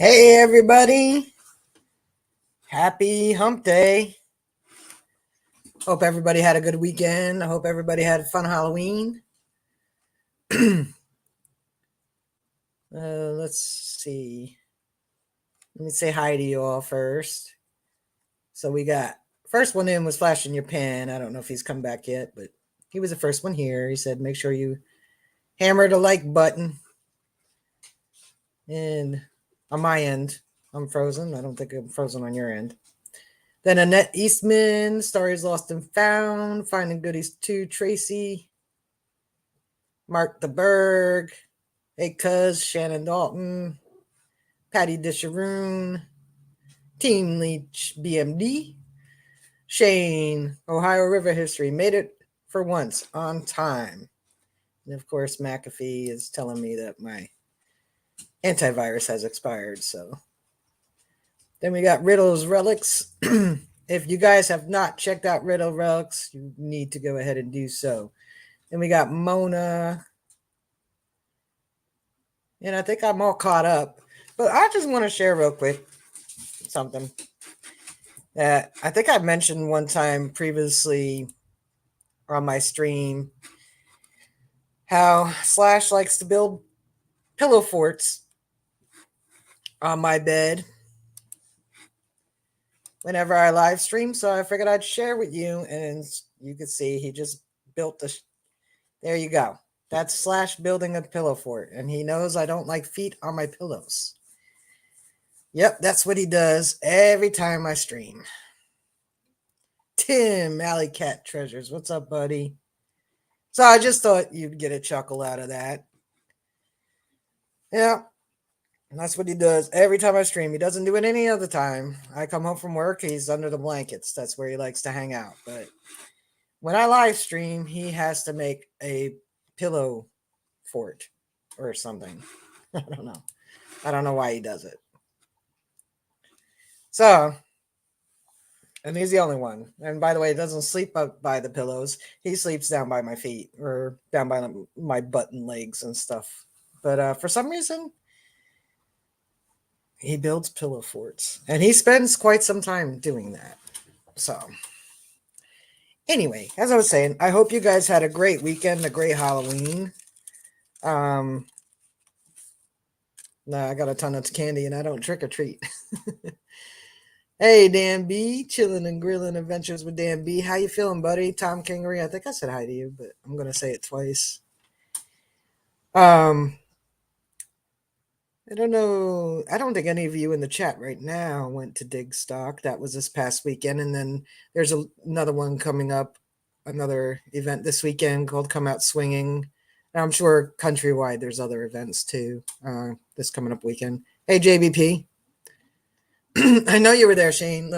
Hey everybody, happy hump day. Hope everybody had a good weekend. I hope everybody had a fun Halloween. Let's see. Let me say hi to you all first. So we got first one in was Flashing Your Pan. I don't know if he's come back yet, but he was the first one here. He said make sure you hammer the like button. And on my end, I'm frozen. I don't think I'm frozen on your end. Then Annette Eastman, Stories Lost and Found, Finding Goodies 2, Tracy, Mark the Berg, Hey Cuz, Shannon Dalton, Patty Disharoon, Team Leach BMD, Shane, Ohio River History, made it for once on time. And of course, McAfee is telling me that my antivirus has expired. So then we got Riddle's Relics. If you guys have not checked out Riddle Relics, you need to go ahead and do so. Then we got Mona. And I think I'm all caught up. But I just want to share real quick something that I think I mentioned one time previously on my stream how Slash likes to build pillow forts on my bed whenever I live stream. So I figured I'd share with you, and you could see he just built the. There you go. That's Slash building a pillow fort, and he knows I don't like feet on my pillows. Yep, that's what he does every time I stream. Tim, Alley Cat Treasures. What's up, buddy? So I just thought you'd get a chuckle out of that. Yeah, that's what he does every time I stream. He doesn't do it any other time. I come home from work, he's under the blankets. That's where he likes to hang out. But when I live stream, he has to make a pillow fort or something. I don't know. I don't know why he does it. So, and he's the only one. And by the way, he doesn't sleep up by the pillows. He sleeps down by my feet or down by my butt and legs and stuff. But for some reason, he builds pillow forts. And he spends quite some time doing that. So, anyway, as I was saying, I hope you guys had a great weekend, a great Halloween. No, I got a ton of candy and I don't trick or treat. Hey, Dan B, chilling and grilling adventures with Dan B. How you feeling, buddy? Tom Kingery. I think I said hi to you, but I'm gonna say it twice. I don't know. I don't think any of you in the chat right now went to Dig Stock. That was this past weekend, and then there's another one coming up, another event this weekend called Come Out Swinging. And I'm sure countrywide there's other events too. This coming up weekend. Hey, JBP. I know you were there, Shane.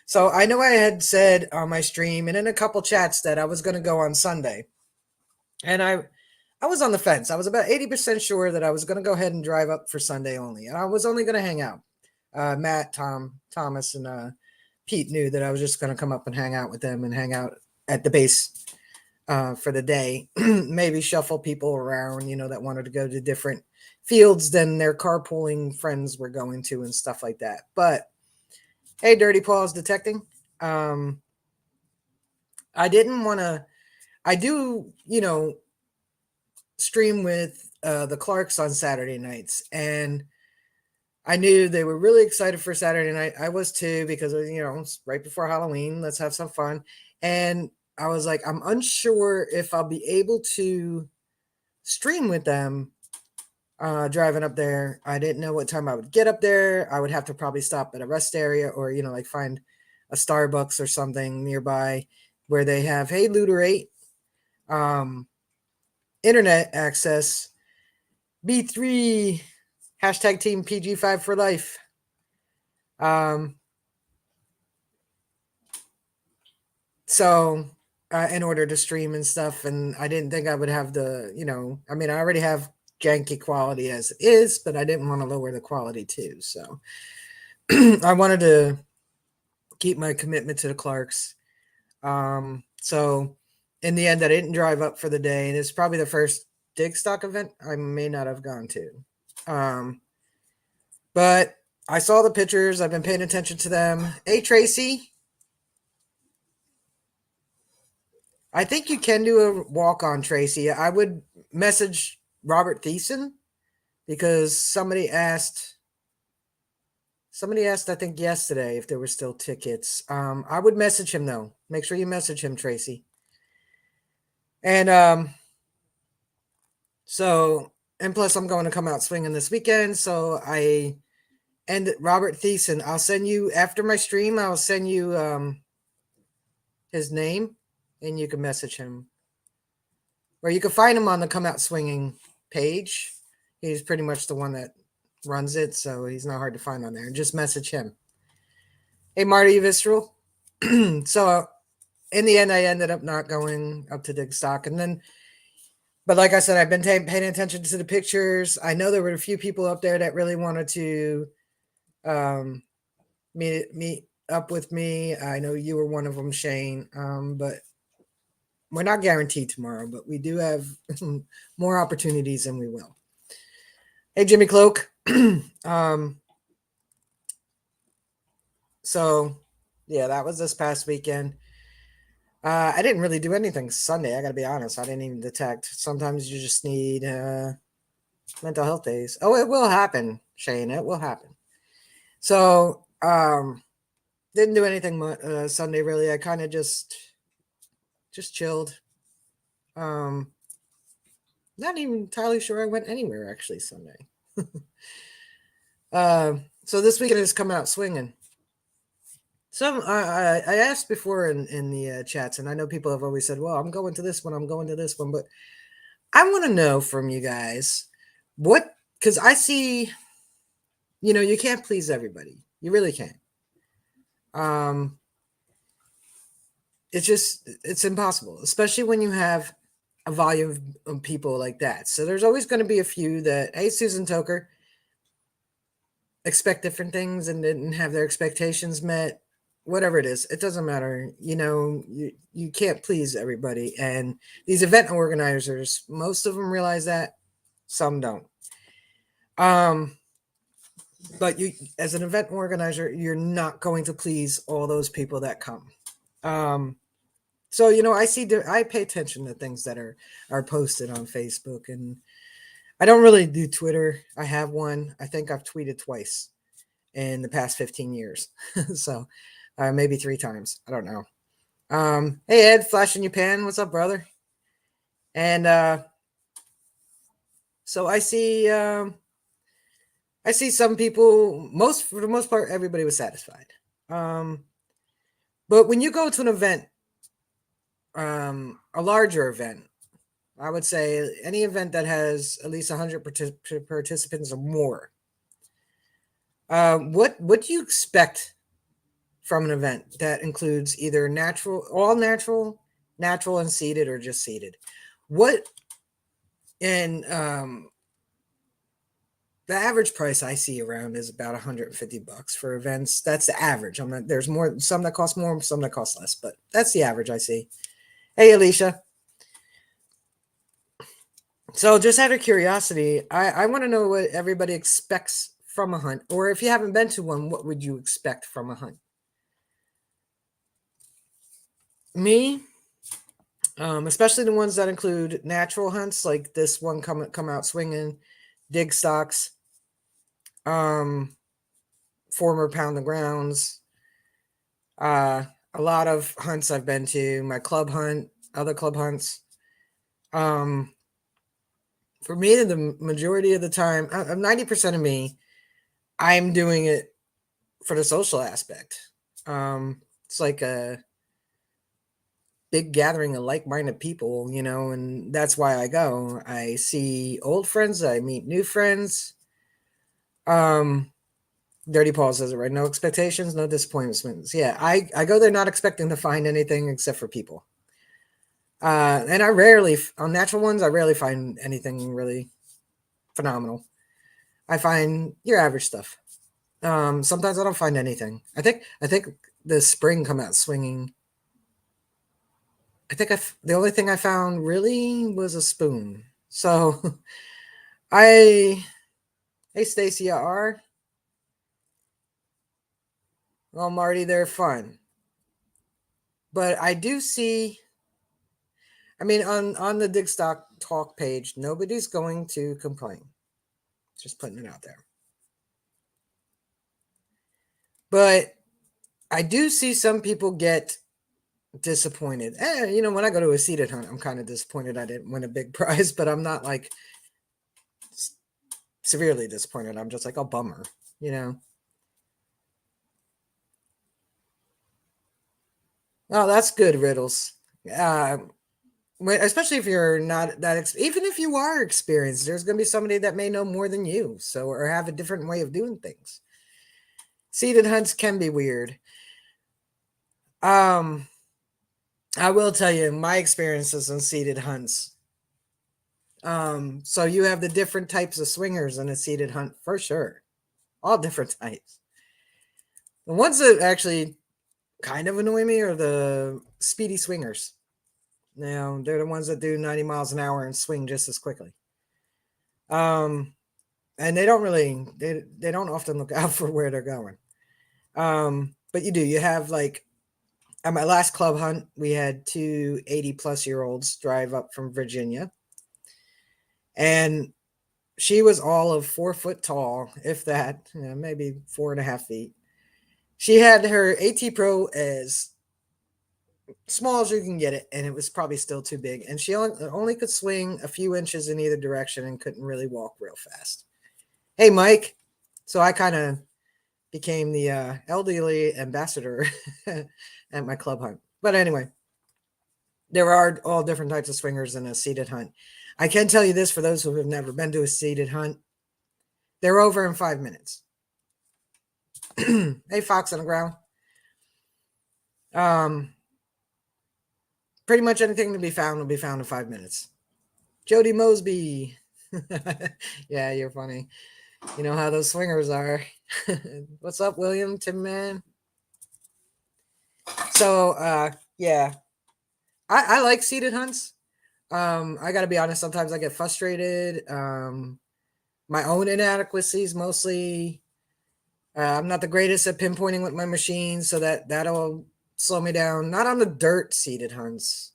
So I know I had said on my stream and in a couple chats that I was going to go on Sunday. And I was on the fence. I was about 80% sure that I was going to go ahead and drive up for Sunday only. And I was only going to hang out. Matt, Thomas, and Pete knew that I was just going to come up and hang out with them and hang out at the base for the day. Maybe shuffle people around, that wanted to go to different fields than their carpooling friends were going to and stuff like that. But hey, Dirty Paws Detecting. I didn't want to. I do, stream with the Clarks on Saturday nights, and I knew they were really excited for Saturday night. I was too, because it's right before Halloween. Let's have some fun. And I was like, I'm unsure if I'll be able to stream with them driving up there. I didn't know what time I would get up there. I would have to probably stop at a rest area or, like find a Starbucks or something nearby where they have, hey, Looterate, internet access, B3, hashtag team PG5 for life. So in order to stream and stuff, and I didn't think I would have the, I already have janky quality as it is, but I didn't want to lower the quality too. So I wanted to keep my commitment to the Clarks. So in the end, I didn't drive up for the day. And it's probably the first Dig Stock event I may not have gone to. But I saw the pictures. I've been paying attention to them. Hey, Tracy, I think you can do a walk on, Tracy. I would message Robert Thiessen because somebody asked, I think yesterday, if there were still tickets. I would message him though. Make sure you message him, Tracy. And so, and plus, I'm going to come out swinging this weekend. So and Robert Thiessen, I'll send you after my stream. I'll send you his name, and you can message him, or you can find him on the Come Out Swinging page. He's pretty much the one that runs it, so he's not hard to find on there. Just message him. Hey, Marty Visceral. So in the end, I ended up not going up to dig stock, and then. But like I said, I've been paying attention to the pictures. I know there were a few people up there that really wanted to meet up with me. I know you were one of them, Shane. But we're not guaranteed tomorrow, but we do have more opportunities than we will. Hey, Jimmy Cloak. So yeah, that was this past weekend. I didn't really do anything Sunday. I got to be honest. I didn't even detect. Sometimes you just need mental health days. Oh, it will happen, Shane. It will happen. So didn't do anything Sunday really. I kind of just chilled. Not even entirely sure I went anywhere actually Sunday. So this weekend is coming out swinging. Some I asked before in the chats, and I know people have always said, "Well, I'm going to this one, I'm going to this one," but I want to know from you guys what, because I see, you can't please everybody. You really can't. It's impossible, especially when you have a volume of people like that. So there's always going to be a few that, hey, Susan Toker, expect different things and didn't have their expectations met. Whatever it is, it doesn't matter. You can't please everybody. And these event organizers, most of them realize that, some don't. But you, as an event organizer, you're not going to please all those people that come. So I pay attention to things that are posted on Facebook, and I don't really do Twitter. I have one. I think I've tweeted twice in the past 15 years. So maybe 3 times. I don't know. Hey Ed, Flash in your pan. What's up, brother? And so I see some people, for the most part, everybody was satisfied. But when you go to an event, a larger event, I would say any event that has at least 100 participants or more, what do you expect from an event that includes either all natural and seated, or just seated? What, and the average price I see around is about $150 for events. That's the average. There's some that cost more, some that cost less, but that's the average I see. Hey, Alicia. So just out of curiosity, I want to know what everybody expects from a hunt, or if you haven't been to one, what would you expect from a hunt? Me, especially the ones that include natural hunts, like this one, come out swinging, dig stocks, former pound the grounds, a lot of hunts I've been to, my club hunt, other club hunts. For me, the majority of the time, 90% of me, I'm doing it for the social aspect. It's like a big gathering of like-minded people, and that's why I go. I see old friends, I meet new friends. Dirty Paul says it right. No expectations, no disappointments. Yeah, I go there not expecting to find anything except for people. And on natural ones, I rarely find anything really phenomenal. I find your average stuff. Sometimes I don't find anything. I think the spring come out swinging. I think the only thing I found really was a spoon. So hey Stacy R. Well, Marty, they're fun. But I do see, I mean, on the Digstock talk page, nobody's going to complain. Just putting it out there. But I do see some people get disappointed. When I go to a seated hunt, I'm kind of disappointed I didn't win a big prize, but I'm not like severely disappointed. I'm just like, oh, bummer, you know. Oh, that's good, Riddles. Especially if you're not that, even if you are experienced, there's going to be somebody that may know more than you, so or have a different way of doing things. Seated hunts can be weird. Um, I will tell you my experiences on seated hunts. So you have the different types of swingers in a seated hunt for sure, all different types. The ones that actually kind of annoy me are the speedy swingers. Now they're the ones that do 90 miles an hour and swing just as quickly. Um, and they don't really they don't often look out for where they're going. But you do. You have like at my last club hunt, we had two 80-plus-year-olds drive up from Virginia, and she was all of 4 foot tall, if that, maybe 4.5 feet. She had her AT Pro as small as you can get it, and it was probably still too big. And she only could swing a few inches in either direction and couldn't really walk real fast. Hey, Mike. So I kind of became the elderly ambassador at my club hunt. But anyway, there are all different types of swingers in a seated hunt. I can tell you this for those who have never been to a seated hunt, they're over in 5 minutes. Hey, Fox on the ground. Um, Pretty much anything to be found will be found in 5 minutes. Jody Mosby. Yeah, you're funny. You know how those swingers are. What's up, William Timman? So, yeah, I like seated hunts. I got to be honest. Sometimes I get frustrated. My own inadequacies mostly. I'm not the greatest at pinpointing with my machine, so that'll slow me down. Not on the dirt seated hunts,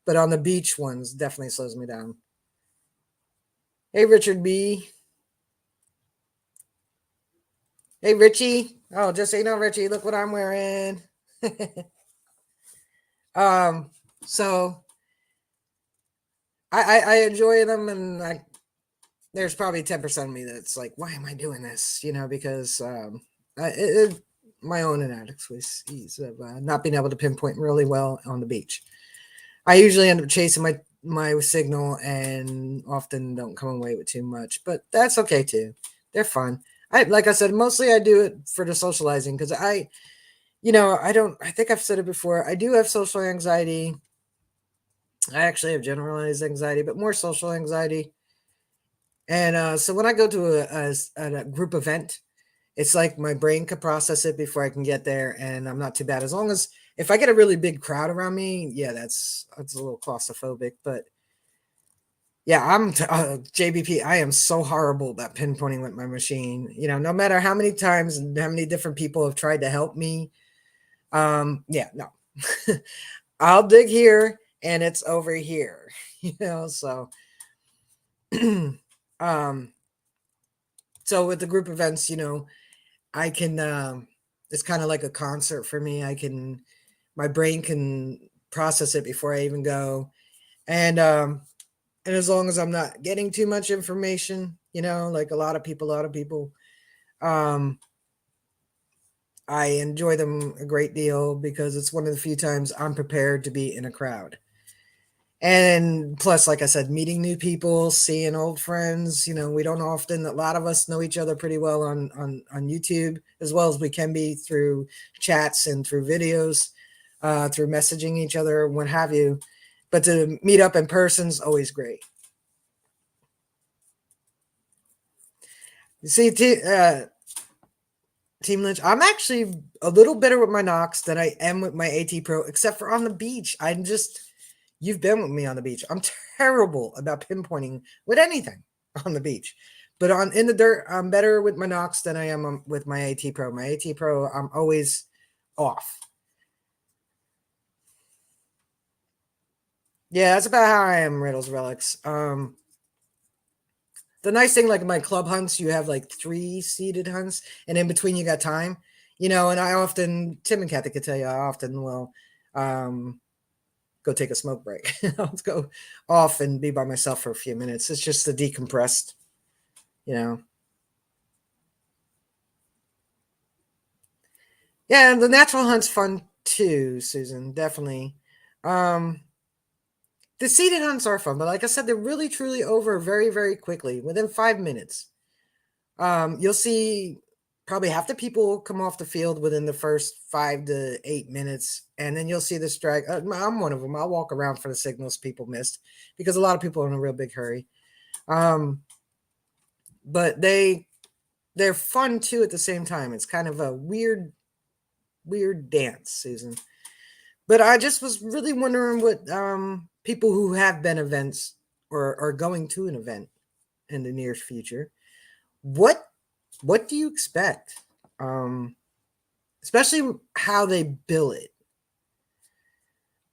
but on the beach ones, definitely slows me down. Hey, Richard B. Hey, Richie. Oh, just so you know, Richie, look what I'm wearing. um, so I enjoy them, and there's probably 10% of me that's like, why am I doing this? Because my own inadequacies of not being able to pinpoint really well on the beach. I usually end up chasing my signal and often don't come away with too much, but that's okay too. They're fun. Like I said, mostly I do it for the socializing because I think I've said it before. I do have social anxiety. I actually have generalized anxiety, but more social anxiety. And so when I go to a group event, it's like my brain can process it before I can get there, and I'm not too bad. As long as if I get a really big crowd around me, yeah, that's a little claustrophobic. But yeah, JBP. I am so horrible about pinpointing with my machine. No matter how many times and how many different people have tried to help me. Yeah, no, I'll dig here and it's over here. So um, so with the group events, I can. It's kind of like a concert for me. My brain can process it before I even go, and as long as I'm not getting too much information, like a lot of people, um, I enjoy them a great deal because it's one of the few times I'm prepared to be in a crowd. And plus, like I said, meeting new people, seeing old friends, we don't often, a lot of us know each other pretty well on YouTube, as well as we can be through chats and through videos, through messaging each other, what have you. But to meet up in person is always great. You see, Team Lynch, I'm actually a little better with my Nox than I am with my AT Pro, except for on the beach. You've been with me on the beach. I'm terrible about pinpointing with anything on the beach. But in the dirt, I'm better with my Nox than I am with my AT Pro. My AT Pro, I'm always off. Yeah, that's about how I am, Riddles Relics. The nice thing, like my club hunts, you have like 3 seated hunts, and in between you got time, and I often, Tim and Kathy could tell you, I often will um, go take a smoke break. Let's go off and be by myself for a few minutes. It's just to decompress, you know. Yeah, the natural hunt's fun too, Susan. Definitely. Um, the seated hunts are fun, but like I said, they're really truly over very, very quickly, within 5 minutes. You'll see probably half the people come off the field within the first 5 to 8 minutes, and then you'll see the strike. I'm one of them. I'll walk around for the signals people missed because a lot of people are in a real big hurry. But they're fun too at the same time. It's kind of a weird dance, Susan. But I just was really wondering what people who have been events or are going to an event in the near future, what what do you expect? Um, Especially how they bill it.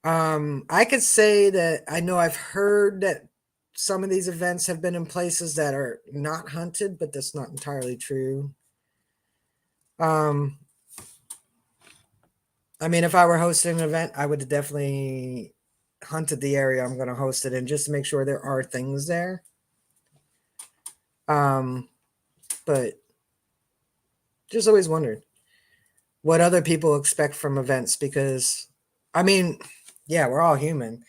I could say that I know I've heard that some of these events have been in places that are not hunted, but that's not entirely true. Um, I mean, if I were hosting an event, I would have definitely hunted the area I'm going to host it in just to make sure there are things there. Um, but just always wondered what other people expect from events because, I mean, yeah, we're all human.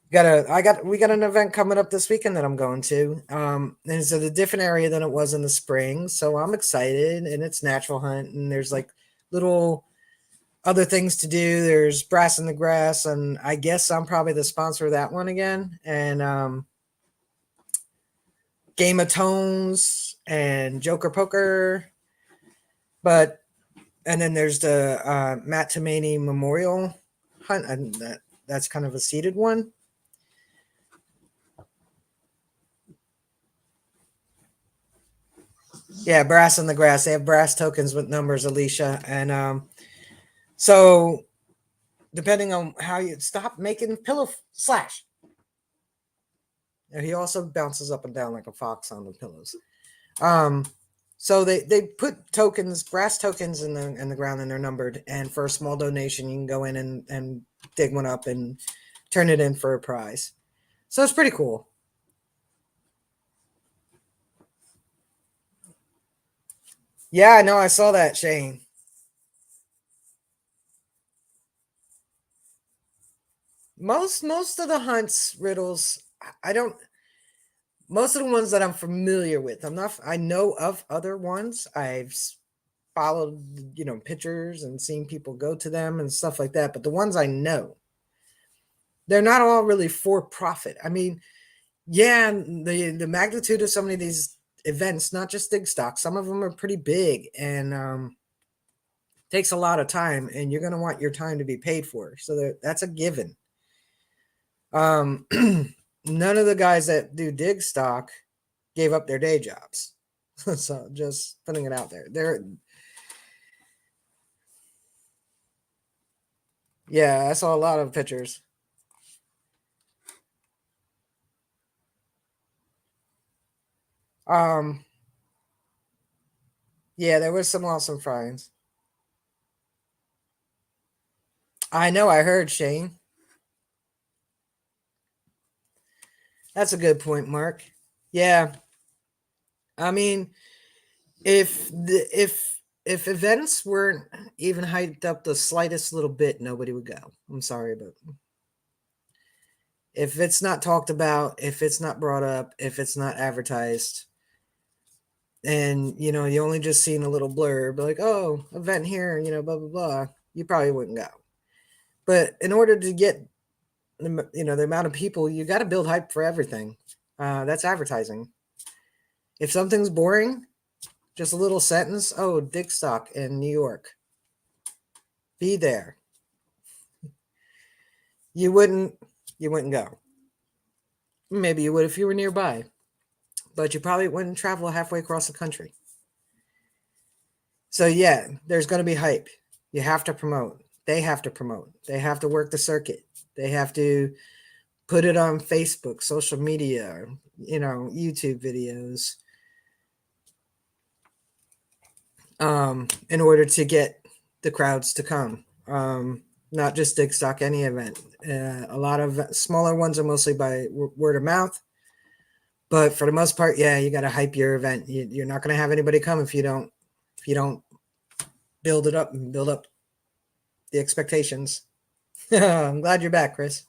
We got an event coming up this weekend that I'm going to. And it's at a different area than it was in the spring, so I'm excited. And it's natural hunt, and there's like little other things to do. There's Brass in the Grass, and I guess I'm probably the sponsor of that one again. And Game of Tones and Joker Poker, but and then there's the Matt Tomaney Memorial Hunt, and that's kind of a seated one. Yeah, Brass in the Grass. They have brass tokens with numbers, Alicia, and so depending on how you stop making pillow slash. And he also bounces up and down like a fox on the pillows. Um, so they put tokens, brass tokens in the ground, and they're numbered. And for a small donation, you can go in and dig one up and turn it in for a prize. So it's pretty cool. Yeah, I know. I saw that, Shane. Most of the hunts, Riddles, I don't. Most of the ones that I'm familiar with, I know of other ones. I've followed, pictures and seen people go to them and stuff like that. But the ones I know, they're not all really for profit. I mean, yeah, the magnitude of some of these events, not just dig stock, some of them are pretty big and takes a lot of time, and you're going to want your time to be paid for. So that's a given. None of the guys that do dig stock gave up their day jobs. So just putting it out there. Yeah, I saw a lot of pictures. Um, yeah, there was some awesome finds. I know, I heard, Shane. That's a good point, Mark. Yeah, I mean, if events weren't even hyped up the slightest little bit, nobody would go. I'm sorry, but if it's not talked about, if it's not brought up, if it's not advertised, and you only just seen a little blurb like, oh, event here, blah blah blah, you probably wouldn't go. But in order to get the amount of people, you got to build hype for everything. That's advertising. If something's boring, just a little sentence, oh, dig stock in New York, be there. You wouldn't go. Maybe you would if you were nearby, but you probably wouldn't travel halfway across the country. So yeah, there's going to be hype. You have to promote. They have to promote. They have to work the circuit. They have to put it on Facebook, social media, YouTube videos, in order to get the crowds to come. Not just Dig Stock, any event. A lot of smaller ones are mostly by word of mouth, but for the most part, yeah, you got to hype your event. You're not going to have anybody come if you don't build it up and build up the expectations. I'm glad you're back, Chris.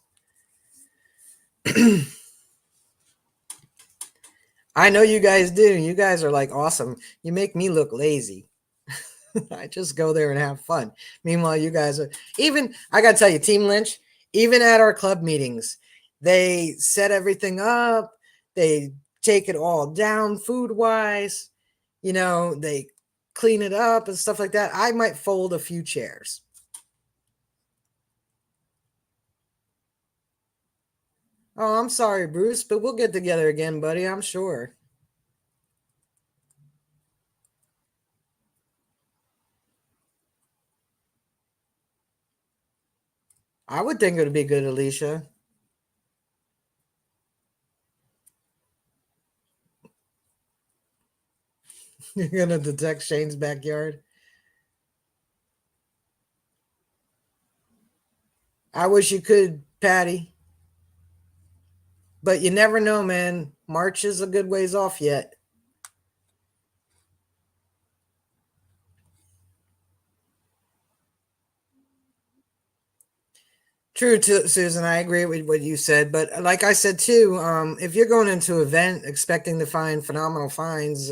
I know you guys do. You guys are like awesome. You make me look lazy. I just go there and have fun. Meanwhile, you guys are even. I gotta tell you, Team Lynch. Even at our club meetings, they set everything up. They take it all down food wise. They clean it up and stuff like that. I might fold a few chairs. Oh, I'm sorry, Bruce, but we'll get together again, buddy. I'm sure. I would think it would be good, Alicia. You're gonna detect Shane's backyard. I wish you could, Patty. But you never know, man. March is a good ways off yet. True, too, Susan. I agree with what you said. But like I said too, if you're going into an event expecting to find phenomenal finds,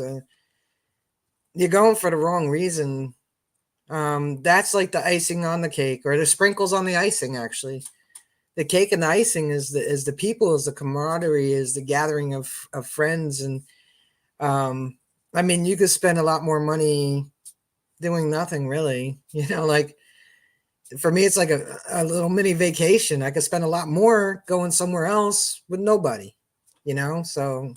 you're going for the wrong reason. That's like the icing on the cake, or the sprinkles on the icing. Actually, the cake and the icing is the people, is the camaraderie, is the gathering of friends, and I mean, you could spend a lot more money doing nothing really. Like for me, it's like a little mini vacation. I could spend a lot more going somewhere else with nobody. So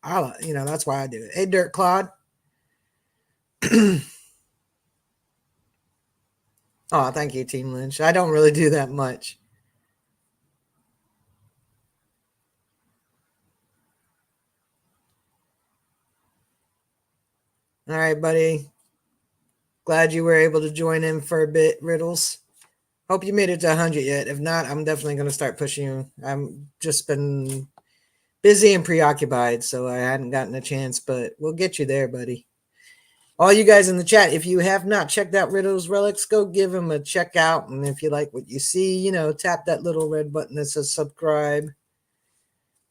that's why I do it. Hey, Dirt Claude. Oh, thank you, Team Lynch. I don't really do that much. All right, buddy. Glad you were able to join in for a bit, Riddles. Hope you made it to 100 yet. If not, I'm definitely going to start pushing you. I've just been busy and preoccupied, so I hadn't gotten a chance, but we'll get you there, buddy. All you guys in the chat, if you have not checked out Riddles Relics, go give him a check out. And if you like what you see, tap that little red button that says subscribe.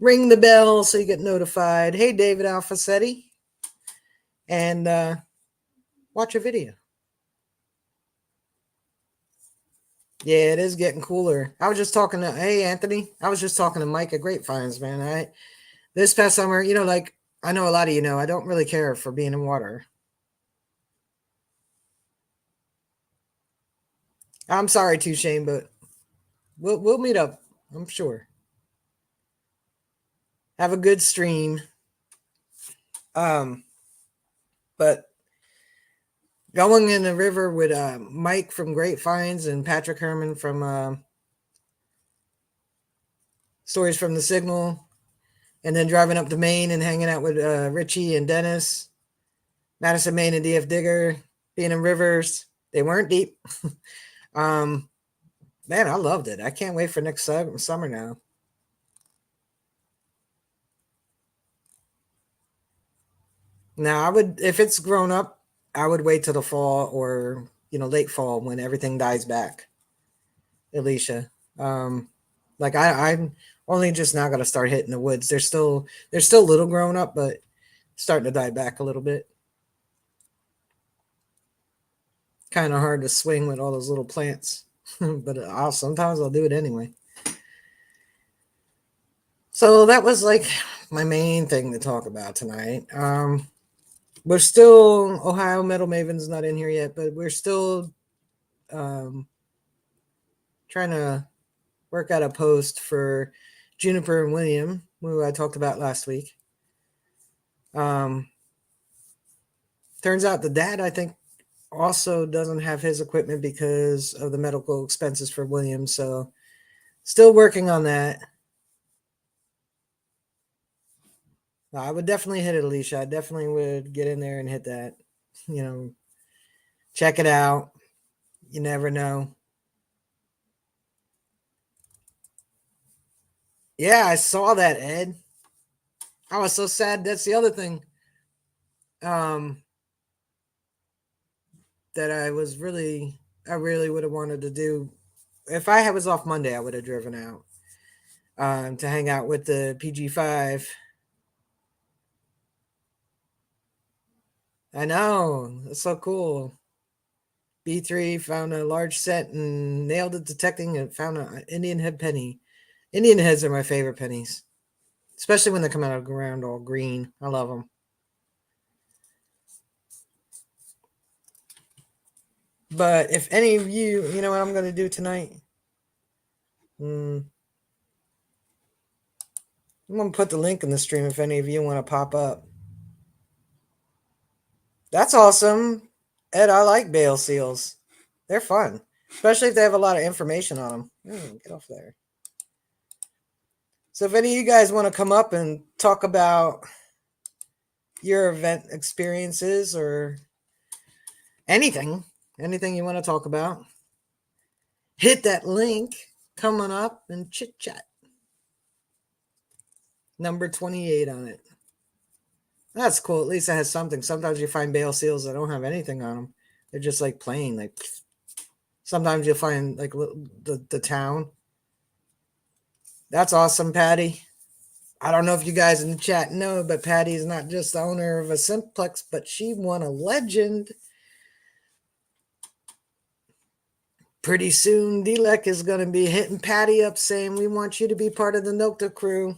Ring the bell so you get notified. Hey, David Alfacetti. And watch a video. Yeah, it is getting cooler. I was just talking to, hey, Anthony. I was just talking to Mike at Grapevines, man. This past summer, like I know a lot of I don't really care for being in water. I'm sorry too, Shane, but we'll meet up. I'm sure. Have a good stream. Um, but going in the river with Mike from Grapevines and Patrick Herman from Stories from the Signal, and then driving up to Maine and hanging out with Richie and Dennis, Madison, Maine, and DF Digger, being in rivers. They weren't deep. Man, I loved it. I can't wait for next summer now. Now, I would, if it's grown up, I would wait till the fall or late fall when everything dies back. Alicia, like I'm only just now gonna start hitting the woods. They're still little grown up, but starting to die back a little bit. Kind of hard to swing with all those little plants, but sometimes I'll do it anyway. So that was like my main thing to talk about tonight. We're still Ohio Metal Maven's not in here yet, but we're still trying to work out a post for Juniper and William, who I talked about last week. Turns out the dad, I think, also doesn't have his equipment because of the medical expenses for William. So still working on that. I would definitely hit it, Alicia. I definitely would get in there and hit that. You know, check it out. You never know. Yeah, I saw that, Ed. I was so sad. That's the other thing. Um, that I really would have wanted to do. If I was off Monday, I would have driven out to hang out with the PG5. I know, it's so cool. B3 found a large set and nailed it detecting and found an Indian head penny. Indian heads are my favorite pennies, especially when they come out of the ground all green. I love them. But if any of you, you know what I'm going to do tonight? I'm going to put the link in the stream if any of you want to pop up. That's awesome. Ed, I like bale seals. They're fun, especially if they have a lot of information on them. Get off there. So if any of you guys want to come up and talk about your event experiences or anything you want to talk about, hit that link coming up and chit chat. Number 28 on it. That's cool. At least it has something. Sometimes you find bale seals that don't have anything on them. They're just like plain. Like sometimes you'll find like the town. That's awesome, Patty. I don't know if you guys in the chat know, but Patty is not just the owner of a Simplex, but she won a legend. Pretty soon, Delek is going to be hitting Patty up saying, we want you to be part of the Nokta crew.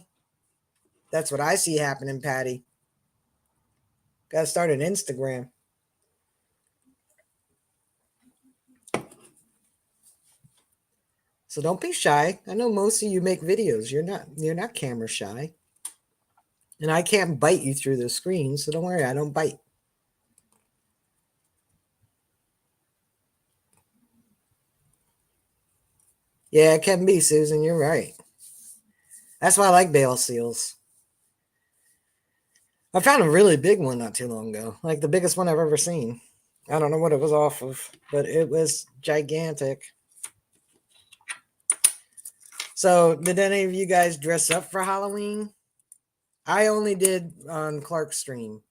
That's what I see happening, Patty. Got to start an Instagram. So don't be shy. I know most of you make videos. You're not camera shy. And I can't bite you through the screen, so don't worry, I don't bite. Yeah, it can be, Susan. You're right. That's why I like bale seals. I found a really big one not too long ago, like the biggest one I've ever seen. I don't know what it was off of, but it was gigantic. So, did any of you guys dress up for Halloween? I only did on Clark's stream.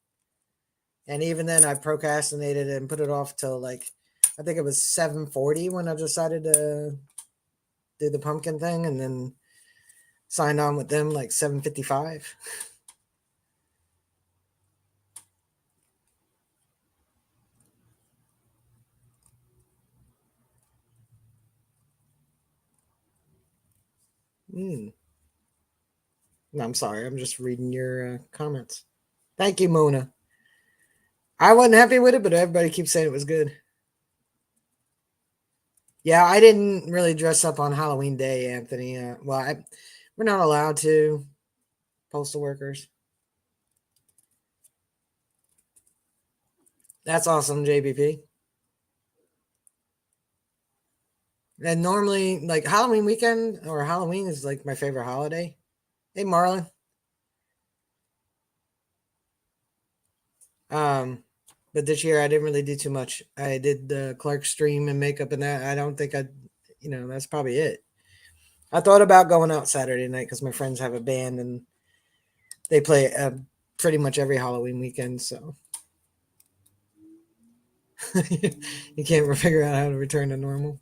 And even then, I procrastinated and put it off till like, I think it was 7:40 when I decided to do the pumpkin thing, and then signed on with them like 7:55. No, I'm sorry. I'm just reading your comments. Thank you, Mona. I wasn't happy with it, but everybody keeps saying it was good. Yeah, I didn't really dress up on Halloween Day, Anthony. We're not allowed to, postal workers. That's awesome, JBP. And normally, like Halloween weekend or Halloween is like my favorite holiday. Hey, Marlon. But this year I didn't really do too much. I did the Clark stream and makeup and that. I don't think that's probably it. I thought about going out Saturday night because my friends have a band and they play pretty much every Halloween weekend. So you can't figure out how to return to normal.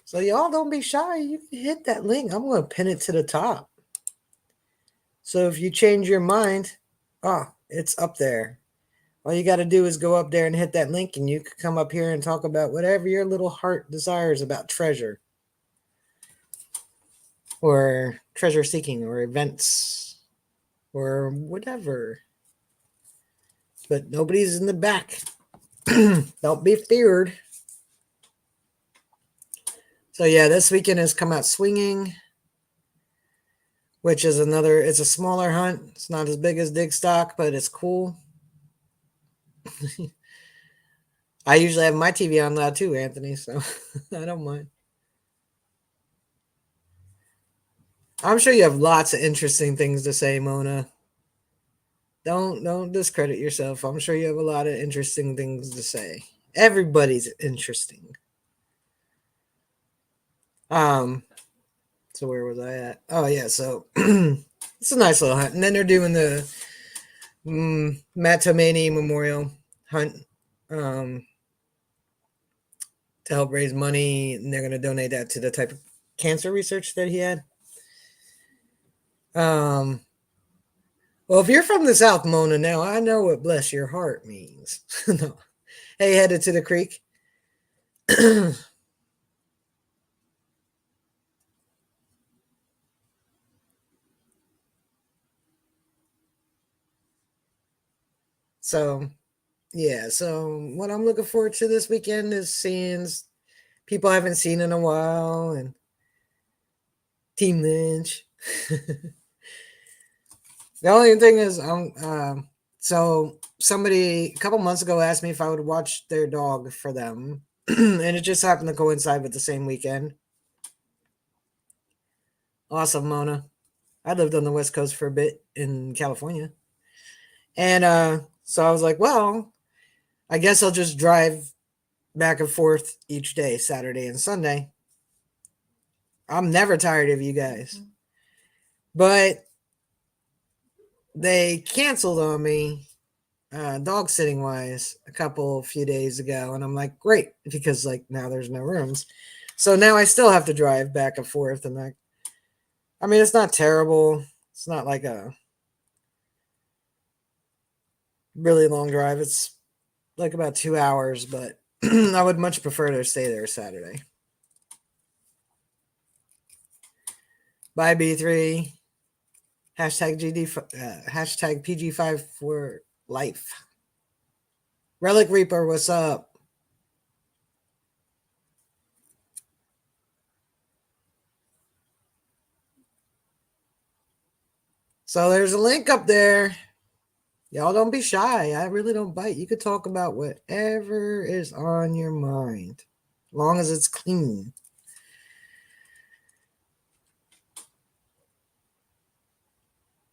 So y'all don't be shy. You can hit that link. I'm going to pin it to the top. So if you change your mind, it's up there. All you got to do is go up there and hit that link, and you can come up here and talk about whatever your little heart desires about treasure or treasure seeking or events or whatever. But nobody's in the back. Don't be feared. So yeah, this weekend has come out swinging, which is it's a smaller hunt. It's not as big as dig stock, but it's cool. I usually have my TV on loud too, Anthony, so I don't mind. I'm sure you have lots of interesting things to say, Mona. Don't discredit yourself. I'm sure you have a lot of interesting things to say. Everybody's interesting. Um, so where was I at? Oh yeah, so it's a nice little hunt, and then they're doing the Matt Tomani Memorial Hunt um, to help raise money, and they're going to donate that to the type of cancer research that he had. Um, well, if you're from the South, Mona, now I know what "bless your heart" means. No. Hey, headed to the creek. So yeah, so what I'm looking forward to this weekend is seeing people I haven't seen in a while and Team Lynch. The only thing is, so somebody a couple months ago asked me if I would watch their dog for them, and it just happened to coincide with the same weekend. Awesome, Mona. I lived on the West Coast for a bit in California, and so I was like, well, I guess I'll just drive back and forth each day, Saturday and Sunday. I'm never tired of you guys, but they canceled on me dog sitting wise a few days ago, and I'm like, great, because like now there's no rooms, so now I still have to drive back and forth, and I mean, it's not terrible. It's not like a really long drive. It's like about 2 hours, but I would much prefer to stay there Saturday. Bye B3. Hashtag hashtag PG5 for life. Relic Reaper, what's up? So there's a link up there. Y'all don't be shy. I really don't bite. You could talk about whatever is on your mind, as long as it's clean.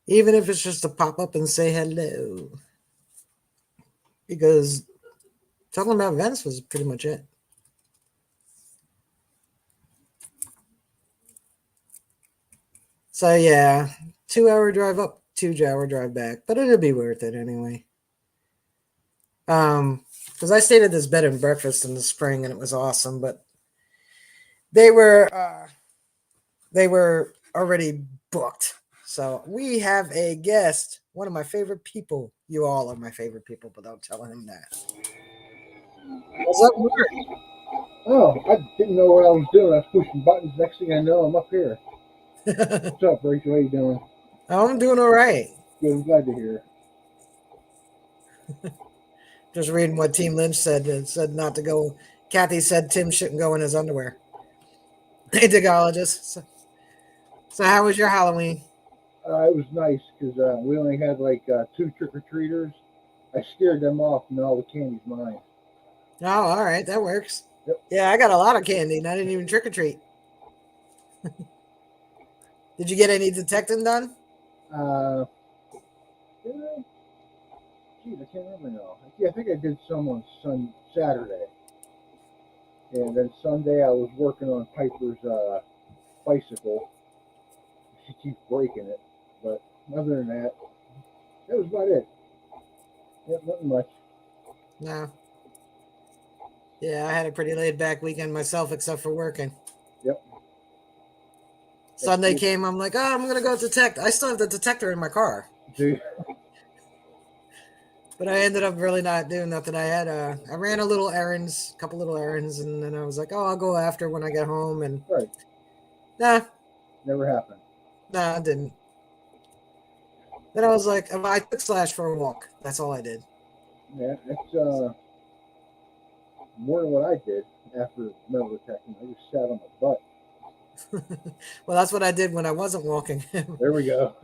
Even if it's just to pop up and say hello. Because talking about events was pretty much it. So yeah, 2 hour drive up, 2 hour drive back, but it'll be worth it anyway. Because I stayed at this bed and breakfast in the spring and it was awesome, but they were already booked. So we have a guest, one of my favorite people. You all are my favorite people, but don't tell him that. What's up, Mark? Oh, I didn't know what I was doing. I was pushing buttons. Next thing I know, I'm up here. What's up, Rachel? How you doing? I'm doing all right. Good. I'm glad to hear. Just reading what Team Lynch said. It said not to go. Kathy said Tim shouldn't go in his underwear. Hey, digologist. So how was your Halloween? It was nice because we only had like two trick or treaters. I scared them off, and all the candy's mine. Oh, all right, that works. Yep. Yeah, I got a lot of candy, and I didn't even trick or treat. Did you get any detecting done? Uh, did I? Geez, I can't remember now. Yeah, I think I did some on Saturday, and then Sunday I was working on Piper's bicycle. She keeps breaking it, but other than that, that was about it. Yep, nothing much. No. Yeah, I had a pretty laid back weekend myself, except for working. Yep. That's Sunday good. came, I'm like, oh, I'm gonna go detect. I still have the detector in my car, See, but I ended up really not doing nothing. I ran a little errands, a couple little errands, and then I was like, oh, I'll go after when I get home, and right. nah, Never happened. nah, I didn't. Then I was like, I took Slash for a walk. That's all I did. Yeah, that's more than what I did after metal detecting. I just sat on my butt. Well, that's what I did when I wasn't walking him. There we go.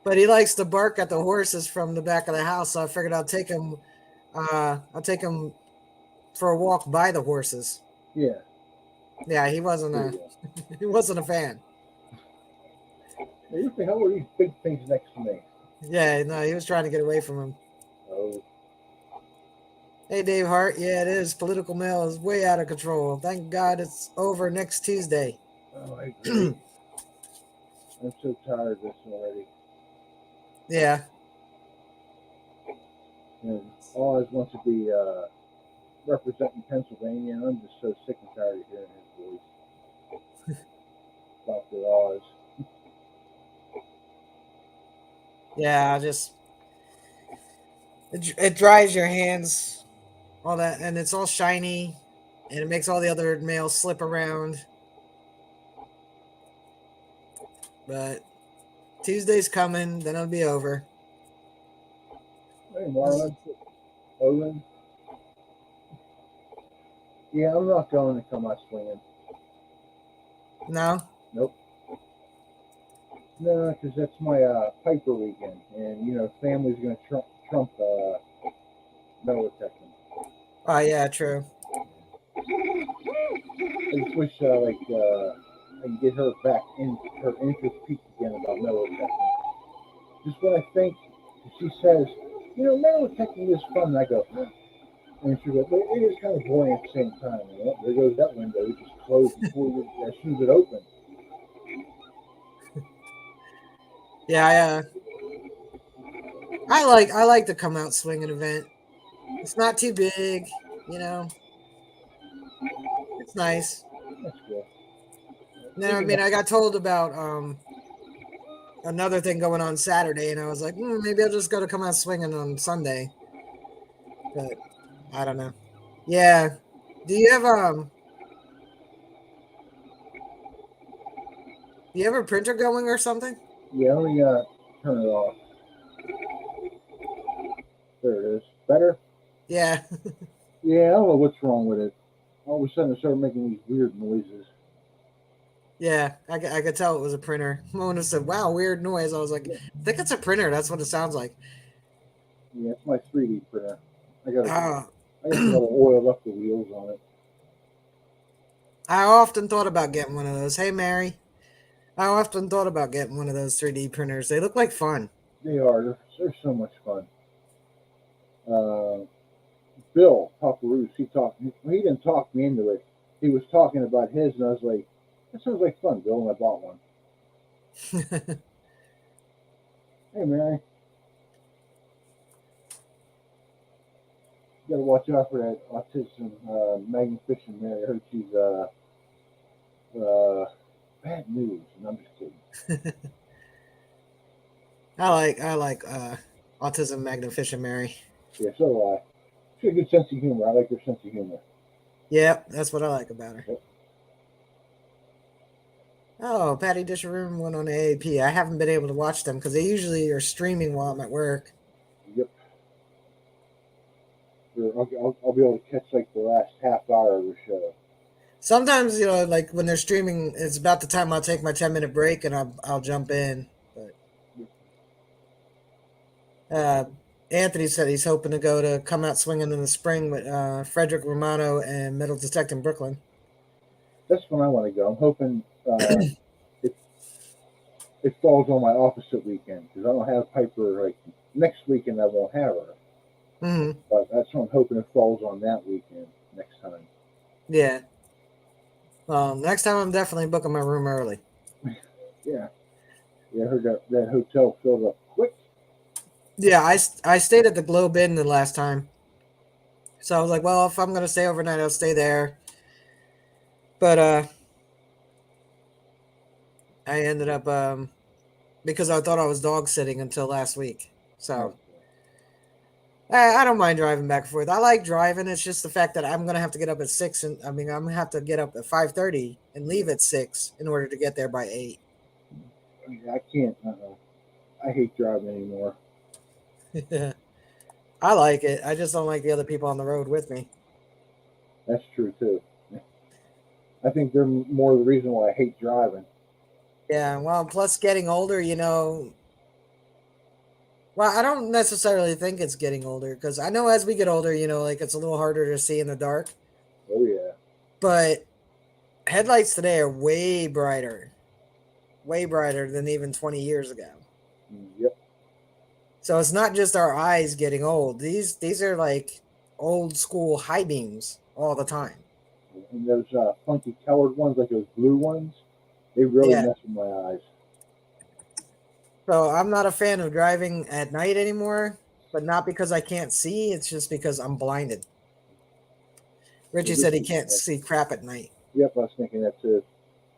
But he likes to bark at the horses from the back of the house, so I figured I'll take him I'll take him for a walk by the horses. Yeah. Yeah, There you go. he wasn't a fan. Hey, what the hell are these big things next to me? Yeah, no, he was trying to get away from him. Oh, Hey, Dave Hart. Yeah, it is. Political mail is way out of control. Thank God it's over next Tuesday. oh, I agree. I'm so tired of this already. Yeah. And Oz wants to be representing Pennsylvania, and I'm just so sick and tired of hearing his voice. Dr. Oz. Yeah, it dries your hands, all that, and it's all shiny, and it makes all the other mail slip around. But Tuesday's coming, then it'll be over. Hey, Marlon. Owen. Yeah, I'm not going to come out swinging. No? Nope. No, because that's my Piper weekend, and family's going to trump metal detecting. Oh, yeah, true. I just wish I can get her back in her interest peaked again about metal detecting. Just when I think she says, metal detecting is fun, and I go, and she goes, but it is kind of boring at the same time. And, there goes that window. It just closed as soon as it opened. Yeah, I like the come out swinging event. It's not too big, you know. It's nice. That's good. Then I Maybe mean, next. I got told about another thing going on Saturday, and I was like, maybe I'll just go to come out swinging on Sunday. But I don't know. Yeah. Do you have a printer going or something? Yeah, let me turn it off. There it is. Better? Yeah. Yeah, I don't know what's wrong with it. All of a sudden, it started making these weird noises. Yeah. I could tell it was a printer. Mona said, wow, weird noise. I was like, Yeah, I think it's a printer. That's what it sounds like. yeah, it's my 3D printer. I got Uh, I got some little oiled up the wheels on it. I often thought about getting one of those. Hey, Mary. I often thought about getting one of those 3D printers. They look like fun. They are. They're so much fun. Uh, Bill Paparoos, he didn't talk me into it. He was talking about his, and I was like, that sounds like fun, Bill, and I bought one. Hey, Mary, you got to watch out for that autism magnificent Mary. I heard she's uh, bad news, and I'm just kidding. I like Autism Magnificent Mary. Yeah, so do I. She has a good sense of humor. I like her sense of humor. Yep, that's what I like about her. Yep. Oh, Patty Disharoom went on AAP. I haven't been able to watch them because they usually are streaming while I'm at work. Yep. I'll be able to catch like the last half hour of the show. Sometimes, like when they're streaming, it's about the time I'll take my 10-minute break and I'll jump in. But uh, Anthony said he's hoping to go to Come Out Swinging in the spring with Frederick Romano and Metal Detecting Brooklyn. That's when I want to go. I'm hoping it it falls on my opposite weekend because I don't have Piper like next weekend. I won't have her, Hmm. but that's what I'm hoping it falls on that weekend next time. Yeah. Next time I'm definitely booking my room early. Yeah, yeah. I heard that hotel filled up quick. Yeah, I stayed at the Globe Inn the last time. So I was like, well, if I'm gonna stay overnight, I'll stay there. But I ended up because I thought I was dog sitting until last week. Okay. So I don't mind driving back and forth. I like driving. It's just the fact that I'm gonna have to get up at 6, and I mean I'm gonna have to get up at 5:30 and leave at 6 in order to get there by 8. I can't. I hate driving anymore. I like it. I just don't like the other people on the road with me. That's true too. I think they're more the reason why I hate driving. Yeah, well, plus getting older, Well, I don't necessarily think it's getting older because I know as we get older, like it's a little harder to see in the dark. Oh yeah. But headlights today are way brighter than even 20 years ago. Yep. So it's not just our eyes getting old. These are like old school high beams all the time. And those funky colored ones, like those blue ones, they really Yeah. mess with my eyes. So I'm not a fan of driving at night anymore, but not because I can't see, it's just because I'm blinded. So Richie this said he is, can't see crap at night. yep, I was thinking that too.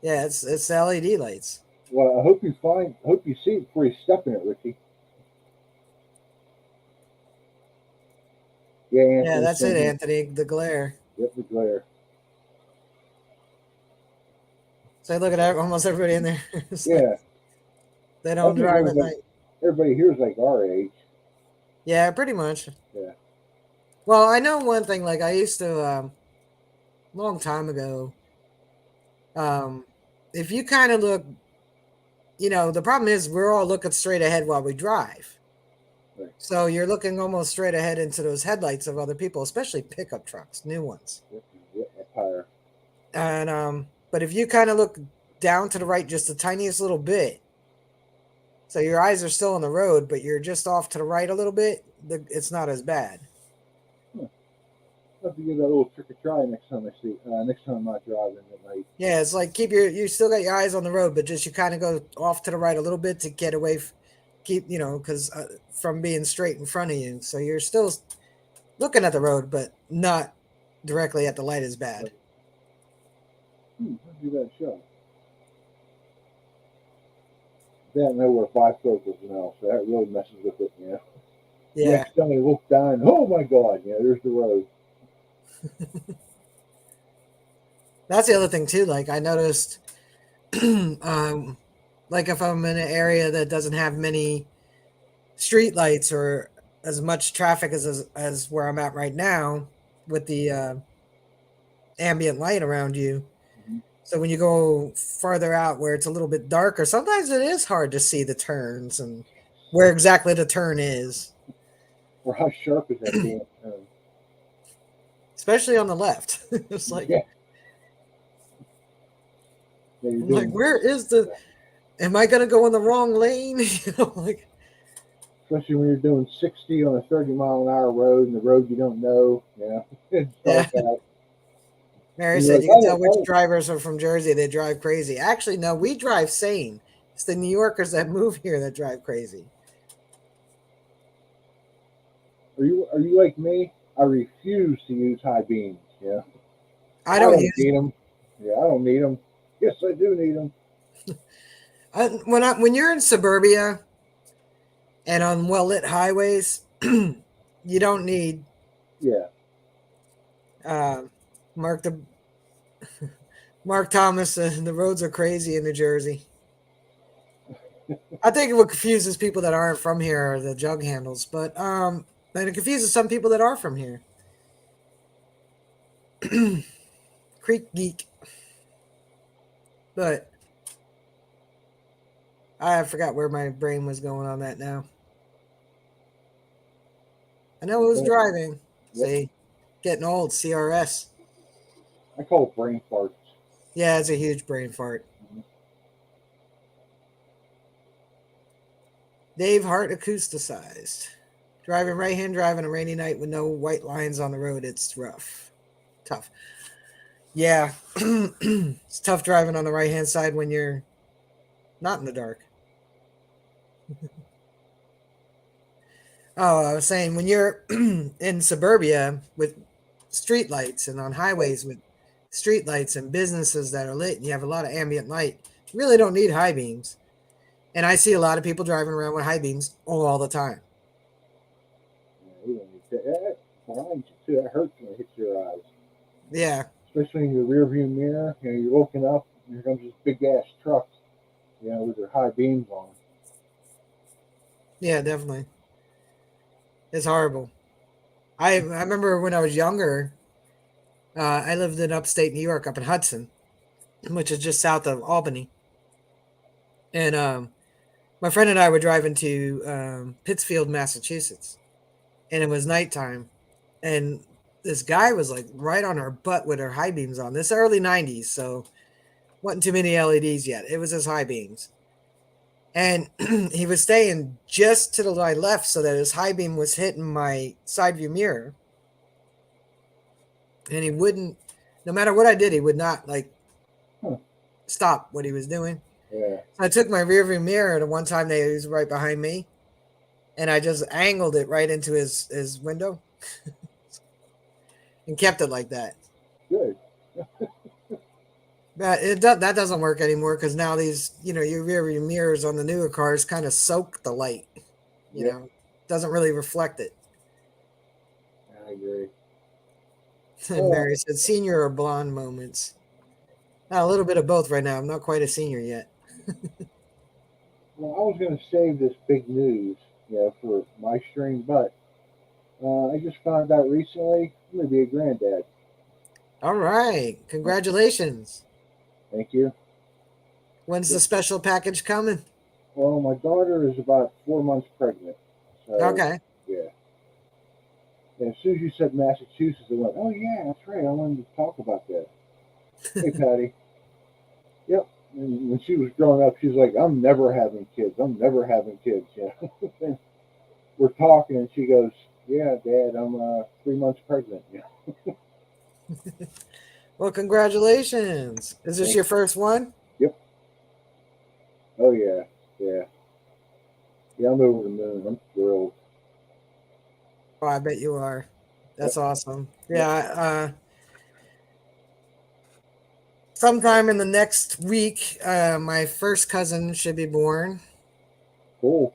Yeah, it's the LED lights. Well, I hope you see it before you step in it, Ricky. Yeah, Yeah, Anthony, that's same it, here. Anthony. The glare. Yep, the glare. So look at almost everybody in there. It's like Yeah, they I don't think drive at night. everybody here is like our age. Yeah, pretty much. Yeah. Well, I know one thing. Like I used to, long time ago. Um, if you kind of look, the problem is we're all looking straight ahead while we drive. Right. So you're looking almost straight ahead into those headlights of other people, especially pickup trucks, new ones. Yep. Yep. A tire. And but if you kind of look down to the right just the tiniest little bit, so your eyes are still on the road, but you're just off to the right a little bit, it's not as bad. Huh. I'll have to give that a little trick or try next time I see. Next time I'm not driving at night. Yeah, it's like you still got your eyes on the road, but just you kind of go off to the right a little bit to get away, because from being straight in front of you. So you're still looking at the road, but not directly at the light is bad. Like, I'll give that a shot. They don't know we're bifocals now, so that really messes with it. You know. Yeah, Next time I look down, oh my God, there's the road. that's the other thing too. Like I noticed, um, like if I'm in an area that doesn't have many street lights or as much traffic as where I'm at right now with the ambient light around you. Mm-hmm. So when you go farther out where it's a little bit darker, sometimes it is hard to see the turns and where exactly the turn is, Or how sharp is that damn turn? especially on the left. It's like Yeah, yeah, you're I'm like, doing. where is the? Am I gonna go in the wrong lane? Like Especially when you're doing 60 on a 30-mile-an-hour road and the road you don't know, it's yeah. like that. Mary And you're said like, you can I tell don't which know. drivers are from Jersey. They drive crazy. Actually, no, we drive sane. It's the New Yorkers that move here that drive crazy. Are you like me? I refuse to use high beams. Yeah, I I don't don't use need them. Yeah, I don't need them. Yes, I do need them. when you're in suburbia and on well lit highways, you don't need Yeah, uh, Mark the Mark Thomas. The roads are crazy in New Jersey. I think what confuses people that aren't from here are the jug handles, but and it confuses some people that are from here. Creek geek, but I forgot where my brain was going on that now. I know it was but, driving. yep. See, getting old. CRS. I call it brain farts. Yeah, it's a huge brain fart. Dave Hart acousticized. Driving right hand drive on a rainy night with no white lines on the road. It's rough. Tough. Yeah. It's tough driving on the right hand side when you're not in the dark. Oh, I was saying when you're in suburbia with street lights and on Right. highways with street lights and businesses that are lit and you have a lot of ambient light, you really don't need high beams. And I see a lot of people driving around with high beams all the time. Yeah, you don't need that. Behind you too. That hurts when it hits your eyes, Yeah, especially in your rear view mirror. You're looking up, and here comes this big ass truck, with their high beams on. yeah, definitely. It's horrible. I remember when I was younger, I lived in upstate New York, up in Hudson, which is just south of Albany, and My friend and I were driving to Pittsfield, Massachusetts, and it was nighttime, and this guy was like right on our butt with our high beams on. This early '90s, so wasn't too many LEDs yet. It was his high beams, and he was staying just to the my left, so that his high beam was hitting my side view mirror, and he wouldn't. No matter what I did, he would not like Huh. stop what he was doing. Yeah. So I took my rear view mirror, and one time they he was right behind me, and I just angled it right into his window and kept it like that. Good. But that doesn't work anymore because now these your rear view mirrors on the newer cars kind of soak the light. You Yeah, know, doesn't really reflect it. I agree. And Oh, Mary said, "Senior or blonde moments." A little bit of both right now. I'm not quite a senior yet. well, I was going to save this big news, for my stream, but I just found out recently I'm going to be a granddad. All right, congratulations. Thank you. When's the special package coming? Well, my daughter is about 4 months pregnant, so Okay. yeah. And as soon as you said Massachusetts, I went, "Oh yeah, that's right. I wanted to talk about that." Hey, Patty. Yep. And when she was growing up, she was like, "I'm never having kids. I'm never having kids." Yeah. And we're talking, and she goes, "Yeah, Dad, I'm 3 months pregnant." Yeah. Well, congratulations. Is this Thank your first one? Yep. Oh yeah. Yeah. Yeah. I'm over the moon. I'm thrilled. Oh, I bet you are. Yep. That's awesome. Yep. Yeah, sometime in the next week, my first cousin should be born. Cool.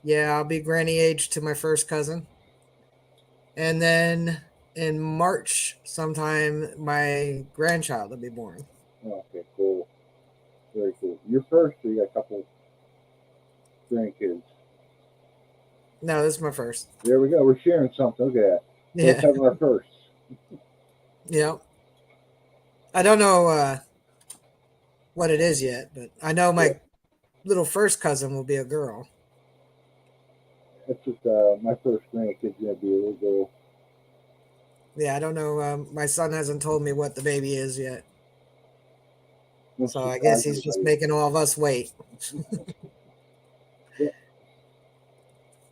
Yeah, I'll be granny age to my first cousin. And then in March, sometime, my grandchild will be born. Okay. Cool. Very cool. You're first, or you got a couple grandkids? No, this is my first. There we go. We're sharing something. Look at that. Both Yeah, having our firsts. yeah. I don't know what it is yet, but I know Yeah. my little first cousin will be a girl. That's what my first grandkid's gonna be, a little girl. Yeah, I don't know. My son hasn't told me what the baby is yet. Don't So I guess surprise he's just anybody. making all of us wait. Yeah.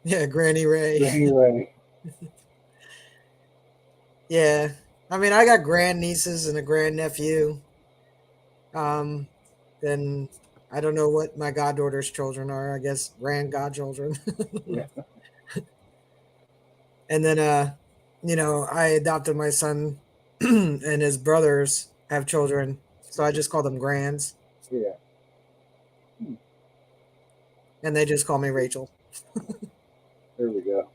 Yeah, Granny Ray. But anyway, Yeah. I mean, I got grandnieces and a grandnephew. Um, then I don't know what my goddaughter's children are. I guess grand godchildren. yeah, And then I adopted my son and his brothers have children. So I just call them grands yeah. Hmm, and they just call me Rachel. there we go.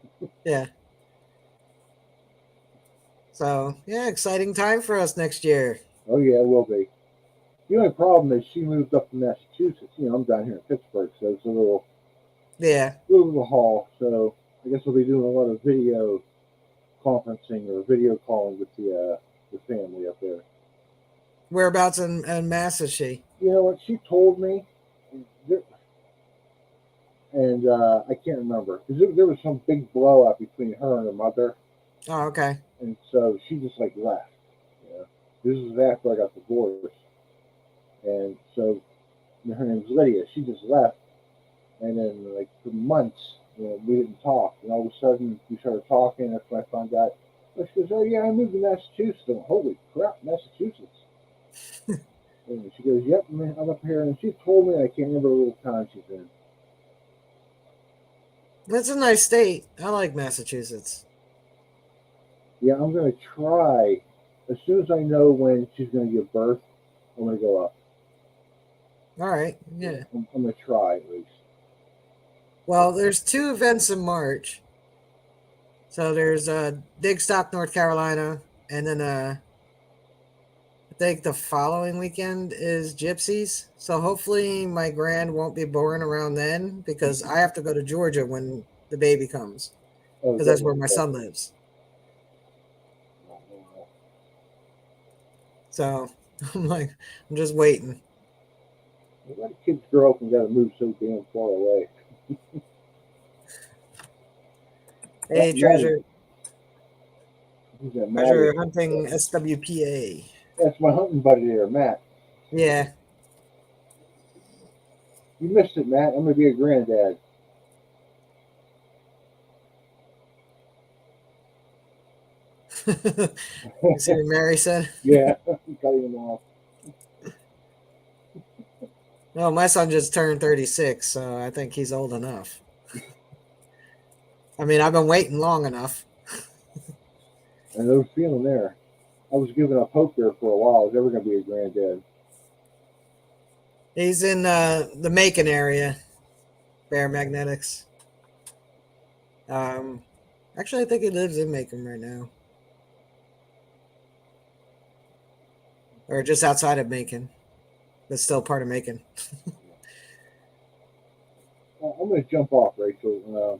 Yeah. So yeah, exciting time for us next year. Oh yeah, it will be. The only problem is she moved up to Massachusetts. I'm down here in Pittsburgh, so it's a Yeah. little of a haul. So I guess we'll be doing a lot of video conferencing or video calling with the family up there. Whereabouts in Mass is she? You know what she told me, and I can't remember because there was some big blowout between her and her mother, Oh, okay. and so she just like left. You know, this was after I got divorced, and so her name's Lydia. She just left, and then like for months, we didn't talk. And all of a sudden, we started talking. That's when I found out. Well, she goes, "Oh yeah, I moved to Massachusetts." I'm, holy crap, Massachusetts! And she goes, "Yep, man, I'm up here." And she told me I can't remember the little town she's in. That's a nice state. I like Massachusetts. Yeah, I'm gonna try. As soon as I know when she's gonna give birth, I'm gonna go up. All right. Yeah, Yeah. I'm gonna try at least. Well, there's two events in March. So there's Digstock, North Carolina, and then I think the following weekend is Gypsies. So hopefully my grand won't be born around then because I have to go to Georgia when the baby comes Oh, because that that's was where my son lives. uh, So I'm like, I'm just waiting. Why do kids grow up and got to move so damn far away? Oh, Hey, Maddie. treasure, Who's that, Maddie? treasure hunting SWPA. That's my hunting buddy there, Matt. Yeah. You missed it, Matt. I'm going to be a granddad. You see what Mary said? Yeah, I'm cutting him off. No, my son just turned 36, so I think he's old enough. I mean, I've been waiting long enough. And there was feeling there. I was giving up hope there for a while. I was ever going to be a granddad. He's in the Macon area, Bear Magnetics. Um, actually, I think he lives in Macon right now, or just outside of Macon, but still part of Macon. I'm going to jump off, Rachel.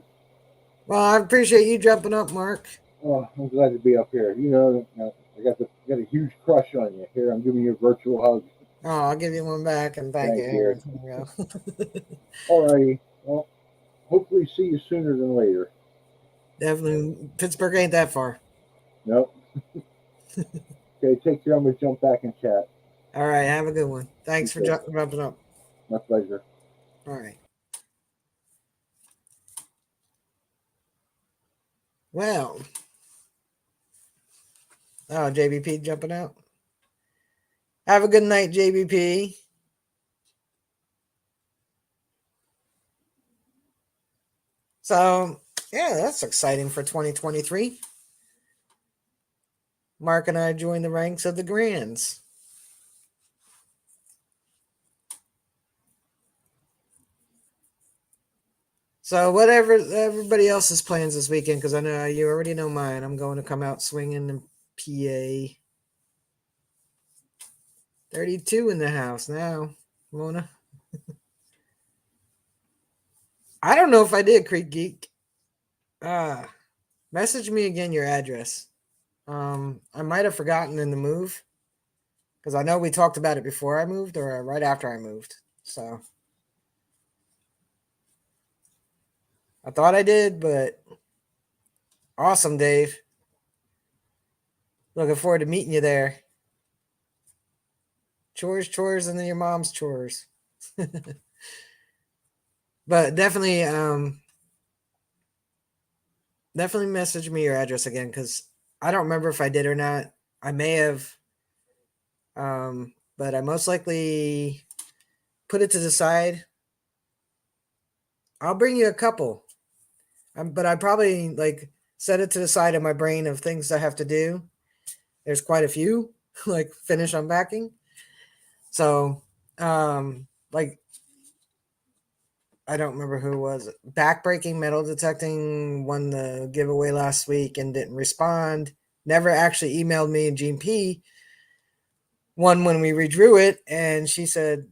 Well, I appreciate you jumping up, Mark. I'm glad to be up here. I got a huge crush on you. Here, I'm giving you a virtual hug. Oh, I'll give you one back and thank you. Thank you. Here we go. Alrighty. Well, hopefully see you sooner than later. Definitely, Pittsburgh ain't that far. Nope. Okay, take care. I'm going to jump back and chat. All right, have a good one. Thanks for Okay. jumping up. My pleasure. All right. Well, oh, JBP jumping out. Have a good night, JBP. So, yeah, that's exciting for 2023. Mark and I joined the ranks of the Grands. So, whatever everybody else's plans this weekend, because I know you already know mine. I'm going to come out swinging in PA. 32 in the house now, Mona. I don't know if I did, Creek Geek. Message me again your address. I might have forgotten in the move because I know we talked about it before I moved or right after I moved. So I thought I did, but awesome, Dave. Looking forward to meeting you there. Chores, and then your mom's chores. But definitely message me your address again because I don't remember if I did or not. I may have, but I most likely put it to the side. I'll bring you a couple, but I probably like set it to the side of my brain of things I have to do. There's quite a few, like finish unpacking. So, like I don't remember who it was. Backbreaking metal detecting won the giveaway last week and didn't respond. Never actually emailed me and Gene P. One when we redrew it, and she said,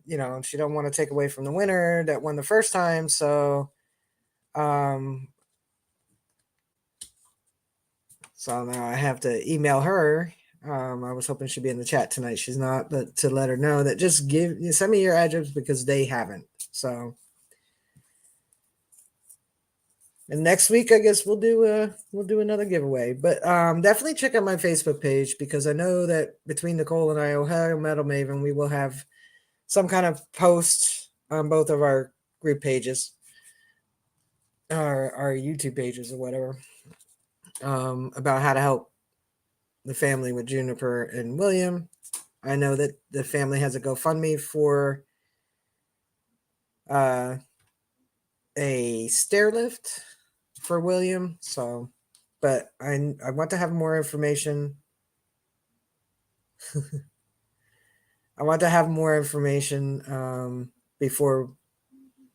she don't want to take away from the winner that won the first time. Um, so now I have to email her. I was hoping she'd be in the chat tonight. She's not, but to let her know that just send me your address because they haven't. So. And next week, I guess we'll do another giveaway. But definitely check out my Facebook page because I know that between Nicole and I, Ohio Metal Maven, we will have some kind of post on both of our group pages, our YouTube pages or whatever, about how to help the family with Juniper and William. I know that the family has a GoFundMe for a stair lift for William. So, but I want to have more information. I want to have more information before,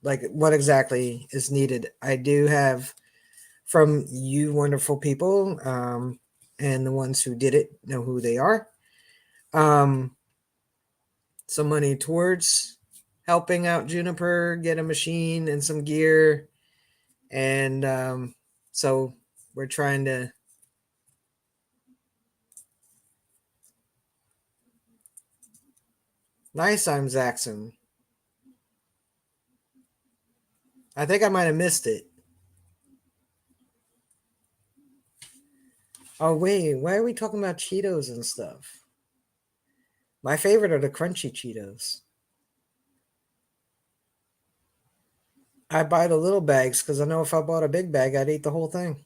like, what exactly is needed. I do have from you wonderful people, and the ones who did it know who they are. Some money towards helping out Juniper get a machine and some gear, and so we're trying to. Nice, I'm Zaxxon. I think I might have missed it. Oh wait, why are we talking about Cheetos and stuff? My favorite are the crunchy Cheetos. I buy the little bags because I know if I bought a big bag, I'd eat the whole thing.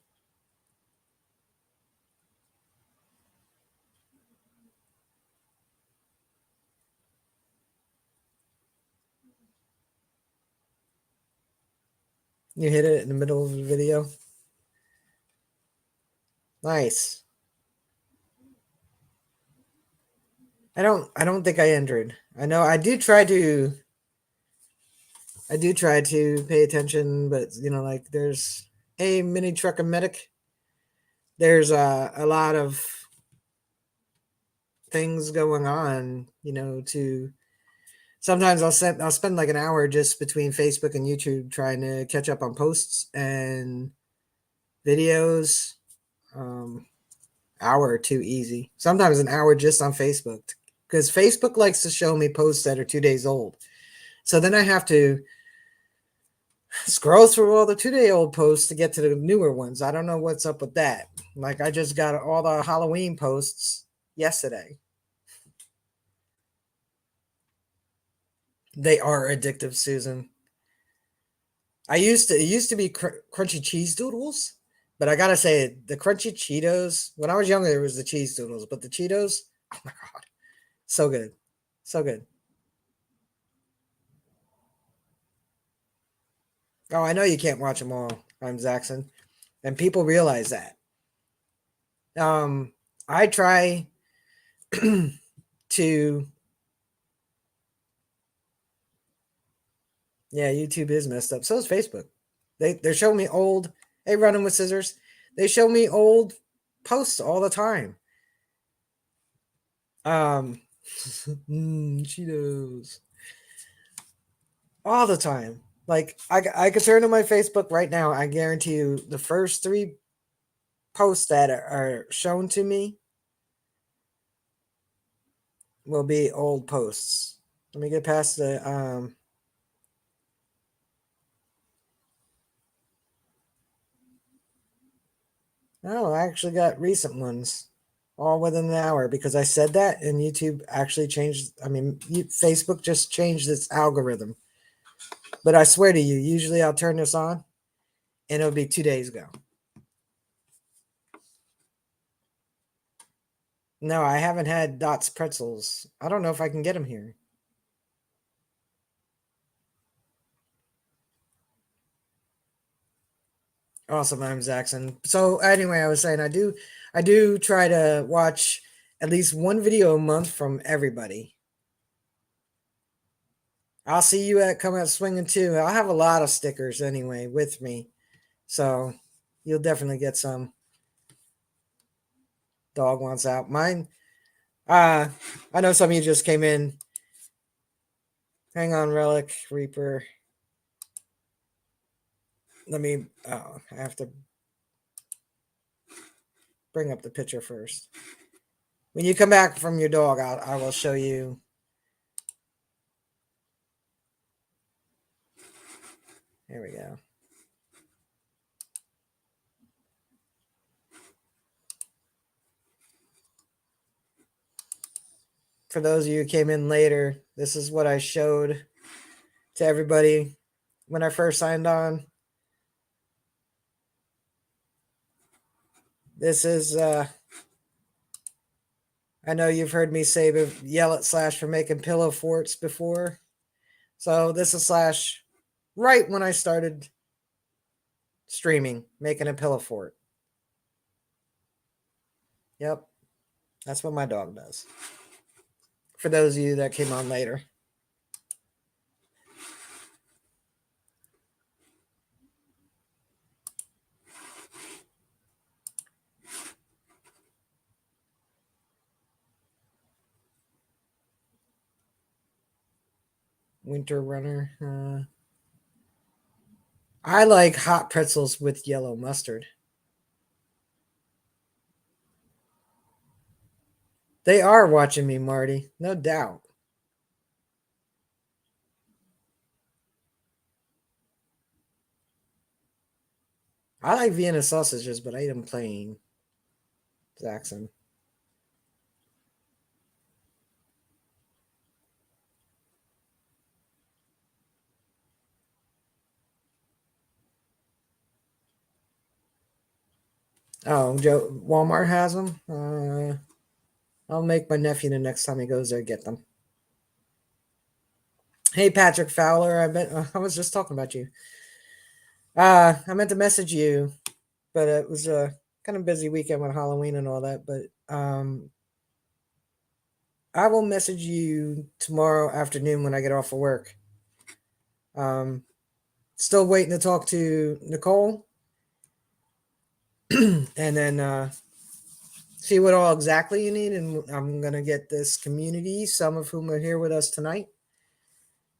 You hit it in the middle of the video. Nice. I don't think I entered. I know I do try to pay attention, but like there's a mini truck and medic. There's a lot of things going on, to sometimes I'll spend like an hour just between Facebook and YouTube trying to catch up on posts and videos. Um, Hour or two easy. Sometimes an hour just on Facebook because Facebook likes to show me posts that are 2 days old. So then I have to scroll through all the 2 day old posts to get to the newer ones. I don't know what's up with that. Like I just got all the Halloween posts yesterday. They are addictive, Susan. It used to be crunchy cheese doodles, but I gotta say the crunchy Cheetos. When I was younger, it was the cheese doodles, but the Cheetos, oh my god, so good, so good. Oh, I know you can't watch them all. I'm Zaxxon, and people realize that. Um, I try to. Yeah, YouTube is messed up. So is Facebook. They're showing me old. Hey, running with scissors. They show me old posts all the time. Um, Cheetos all the time. Like I could turn to my Facebook right now. I guarantee you, the first three posts that are shown to me will be old posts. Let me get past the Oh, I actually got recent ones, all within an hour because I said that, and YouTube actually changed. I mean, Facebook just changed its algorithm. But I swear to you, usually I'll turn this on, and it'll be 2 days ago. No, I haven't had Dots pretzels. I don't know if I can get them here. Awesome, I'm Zaxxon. So anyway, I was saying I do try to watch at least one video a month from everybody. I'll see you at Come Out Swinging too. I'll have a lot of stickers anyway with me, so you'll definitely get some. Dog wants out. Mine. Uh, I know some of you just came in. Hang on, Relic Reaper. Let me. Oh, I have to bring up the picture first. When you come back from your dog, I will show you. Here we go. For those of you who came in later, this is what I showed to everybody when I first signed on. This is I know you've heard me say yell at Slash for making pillow forts before. So this is Slash right when I started streaming, making a pillow fort. Yep, that's what my dog does. For those of you that came on later. Winter Runner. I like hot pretzels with yellow mustard. They are watching me, Marty. No doubt. I like Vienna sausages, but I eat them plain. Zaxxon. Oh, Joe, Walmart has them. I'll make my nephew the next time he goes there get them. Hey, Patrick Fowler. I was just talking about you. I meant to message you, but it was a kind of busy weekend with Halloween and all that. But I will message you tomorrow afternoon when I get off of work. Um, Still waiting to talk to Nicole, and then see what all exactly you need. And I'm gonna get this community, some of whom are here with us tonight,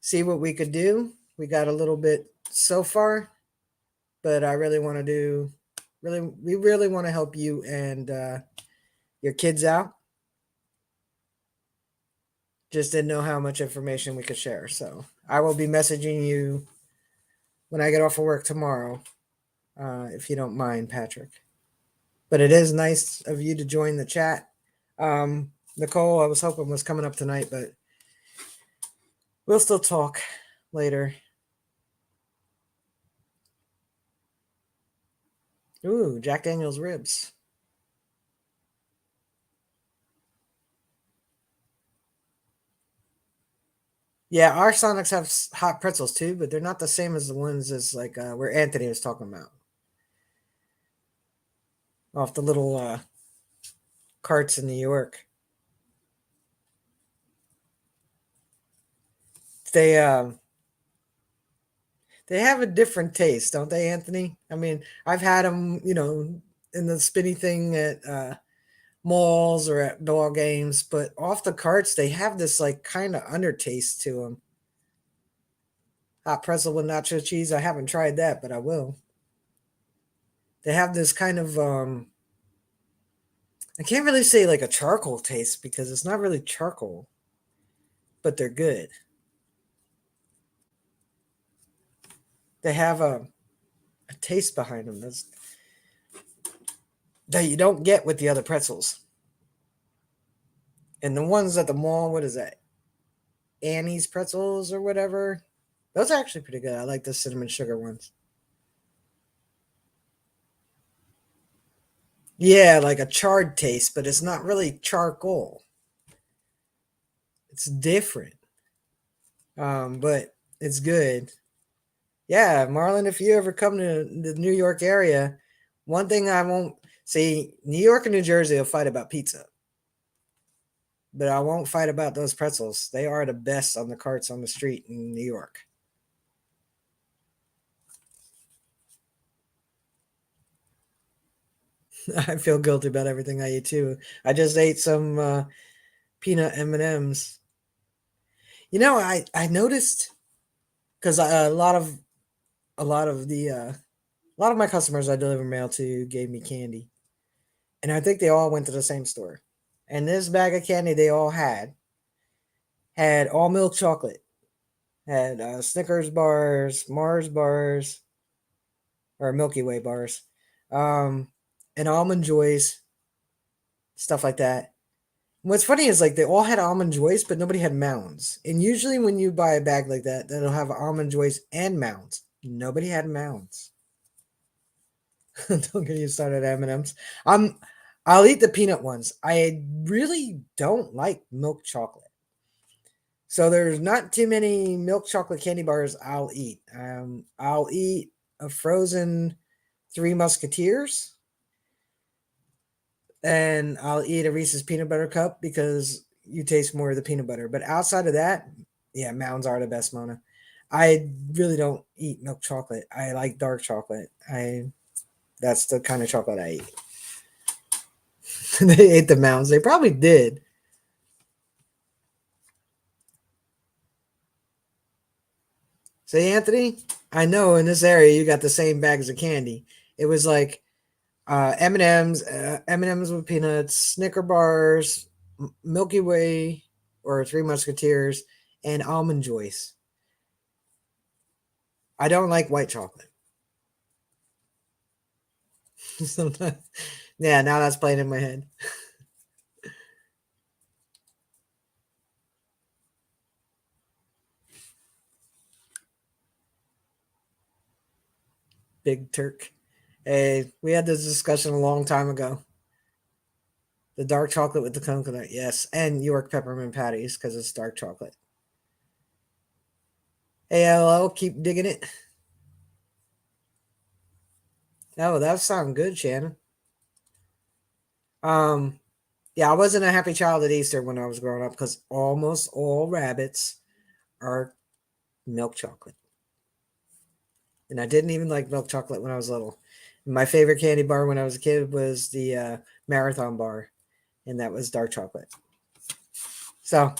see what we could do. We got a little bit so far, but I really want to do. We really want to help you and your kids out. Just didn't know how much information we could share. So I will be messaging you when I get off of work tomorrow, if you don't mind, Patrick. But it is nice of you to join the chat. Nicole, I was hoping was coming up tonight, but we'll still talk later. Ooh, Jack Daniels ribs. Yeah, our Sonics have hot pretzels too, but they're not the same as the ones as like where Anthony was talking about. Off the little carts in New York. They they have a different taste, don't they, Anthony? I mean, I've had them, in the spinny thing at malls or at ball games, but off the carts, they have this like kind of undertaste to them. Hot pretzel with nacho cheese. I haven't tried that, but I will. They have this kind of I can't really say like a charcoal taste because it's not really charcoal, but they're good. They have a taste behind them that you don't get with the other pretzels. And the ones at the mall, what is that? Annie's pretzels or whatever. Those are actually pretty good. I like the cinnamon sugar ones. Yeah, like a charred taste, but it's not really charcoal. It's different. But it's good. Yeah, Marlon, if you ever come to the New York area, one thing I won't see, New York and New Jersey will fight about pizza, but I won't fight about those pretzels. They are the best on the carts on the street in New York. I feel guilty about everything I eat too. I just ate some peanut M&Ms. I noticed because a lot of my customers I deliver mail to gave me candy, and I think they all went to the same store. And this bag of candy they all had all milk chocolate, had Snickers bars, Mars bars, or Milky Way bars, um, and almond joys, stuff like that. What's funny is like they all had almond joys, but nobody had mounds. And usually when you buy a bag like that, that'll have almond joys and mounds. Nobody had mounds. Don't get you started at M&Ms. I'm I'll eat the peanut ones. I really don't like milk chocolate. So there's not too many milk chocolate candy bars I'll eat. I'll eat a frozen Three Musketeers, and I'll eat a Reese's peanut butter cup because you taste more of the peanut butter. But outside of that, yeah, mounds are the best, Mona. I really don't eat milk chocolate. I like dark chocolate. I That's the kind of chocolate I eat. They ate the mounds. They probably did. Say, Anthony, I know in this area you got the same bags of candy. It was like M&Ms with peanuts, Snicker bars, Milky Way, or Three Musketeers, and almond joys. I don't like white chocolate. Sometimes, yeah. Now that's playing in my head. Big Turk. Hey, we had this discussion a long time ago. The dark chocolate with the coconut, yes, and York peppermint patties because it's dark chocolate. Hey, hello, keep digging it. Oh, that sounds good, Shannon. Um, yeah, I wasn't a happy child at Easter when I was growing up because almost all rabbits are milk chocolate, and I didn't even like milk chocolate when I was little. My favorite candy bar when I was a kid was the marathon bar, and that was dark chocolate. So,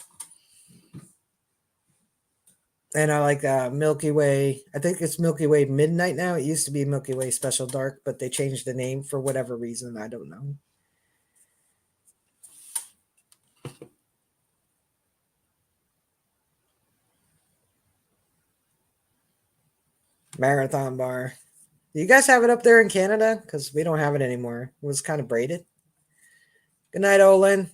and I like Milky Way. I think it's Milky Way Midnight now. It used to be Milky Way Special Dark, but they changed the name for whatever reason. I don't know. Marathon bar. Do you guys have it up there in Canada? Because we don't have it anymore. It was kind of braided. Good night, Olin.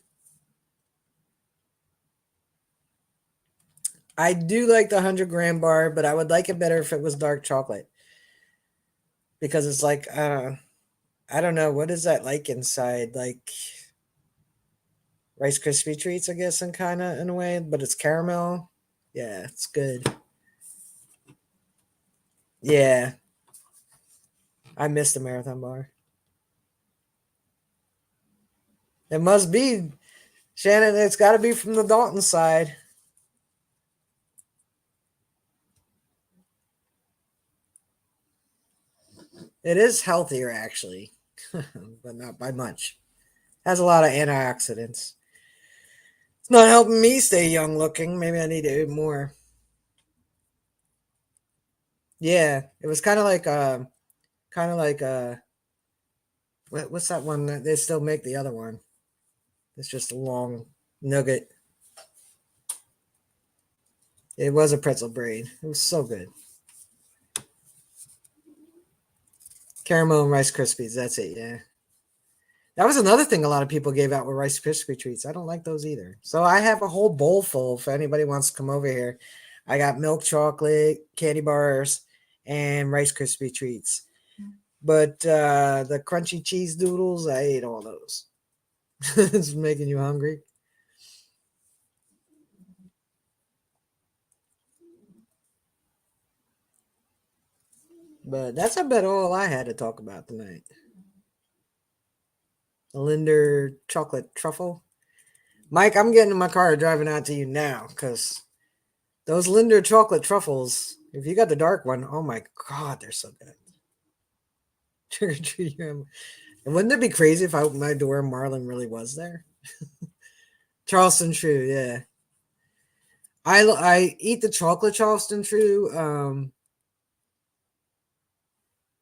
I do like the 100-gram bar, but I would like it better if it was dark chocolate because it's like I don't know what is that like inside, like Rice Krispie treats, I guess, in kind of in a way, but it's caramel. Yeah, it's good. Yeah, I missed the marathon bar. It must be Shannon. It's got to be from the Dalton side. It is healthier actually, but not by much. Has a lot of antioxidants. It's not helping me stay young looking. Maybe I need to eat more. Yeah, it was kind of like what's that one that they still make the other one? It's just a long nugget. It was a pretzel braid. It was so good. Caramel and Rice Krispies. That's it. Yeah. That was another thing a lot of people gave out with Rice Krispie treats. I don't like those either. So I have a whole bowl full if anybody wants to come over here. I got milk chocolate, candy bars, and Rice Krispie treats. But the crunchy cheese doodles, I ate all those. It's making you hungry. But that's about all I had to talk about tonight. The Linder chocolate truffle. Mike, I'm getting in my car driving out to you now because those Linder chocolate truffles, if you got the dark one, oh my God, they're so good. Trick or treat. And wouldn't it be crazy if I opened my door and Marlon really was there? Charleston True, yeah. I eat the chocolate Charleston True,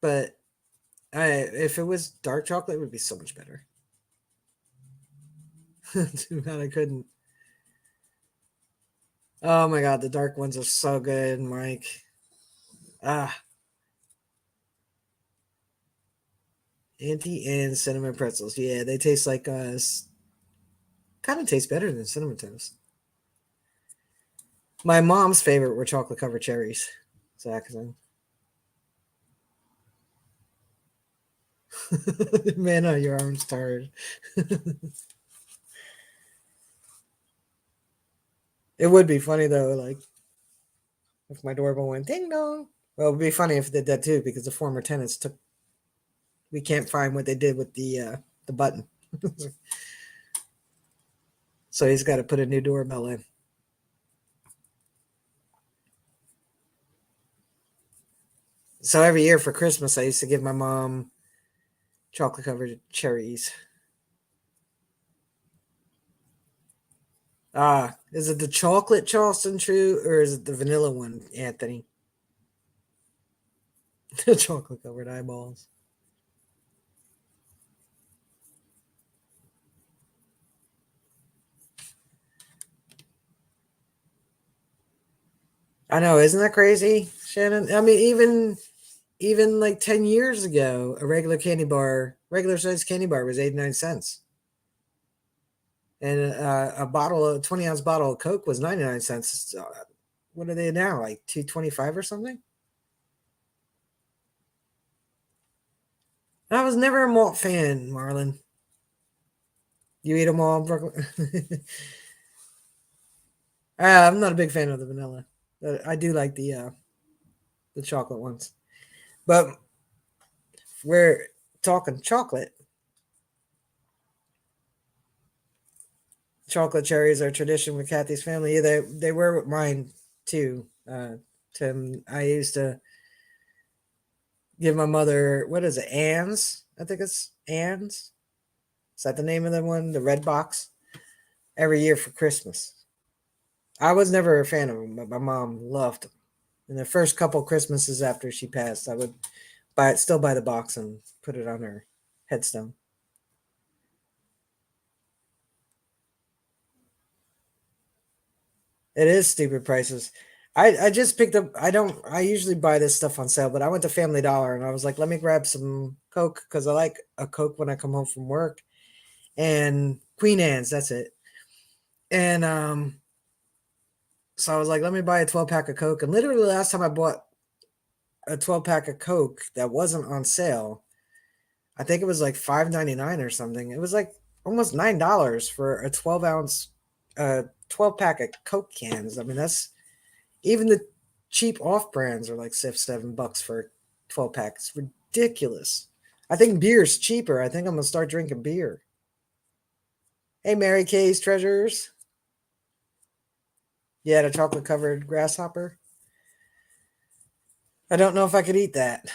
but if it was dark chocolate, it would be so much better. Too bad I couldn't. Oh my God, the dark ones are so good, Mike. Ah, Auntie and cinnamon pretzels. Yeah, they taste like kind of taste better than cinnamon toast. My mom's favorite were chocolate covered cherries. Zaxxon. Man, oh, your arm's tired. It would be funny though, like if my doorbell went ding dong. Well, it would be funny if it did that too, because the former tenants took. We can't find what they did with the button, so he's got to put a new doorbell in. So every year for Christmas, I used to give my mom chocolate covered cherries. Ah, is it the chocolate Charleston True or is it the vanilla one, Anthony? The chocolate covered eyeballs. I know, isn't that crazy, Shannon? I mean, even even like 10 years ago, a regular candy bar, regular sized candy bar was 89 cents. And a bottle, a 20-ounce bottle of Coke was 99 cents. What are they now? Like 225 or something? I was never a malt fan, Marlon. You eat them all, Brooklyn? I'm not a big fan of the vanilla. I do like the chocolate ones. But we're talking chocolate. Chocolate cherries are tradition with Kathy's family. Yeah, they were with mine too. Tim, I used to give my mother, what is it, Ann's? I think it's Ann's. Is that the name of the one? The red box? Every year for Christmas. I was never a fan of them, but my mom loved them. And the first couple Christmases after she passed, I would still buy the box and put it on her headstone. It is stupid prices. I just picked up. I usually buy this stuff on sale, but I went to Family Dollar and I was like, let me grab some Coke because I like a Coke when I come home from work, and Queen Anne's. That's it. And so I was like, let me buy a 12 pack of Coke. And literally, the last time I bought a 12 pack of Coke that wasn't on sale, I think it was like $5.99 or something. It was like almost $9 for a 12-ounce, 12 pack of Coke cans. I mean, that's even the cheap off brands are like $6, $7 for a 12 pack. It's ridiculous. I think beer's cheaper. I think I'm gonna start drinking beer. Hey, Mary Kay's treasures. Yeah, the chocolate covered grasshopper. I don't know if I could eat that.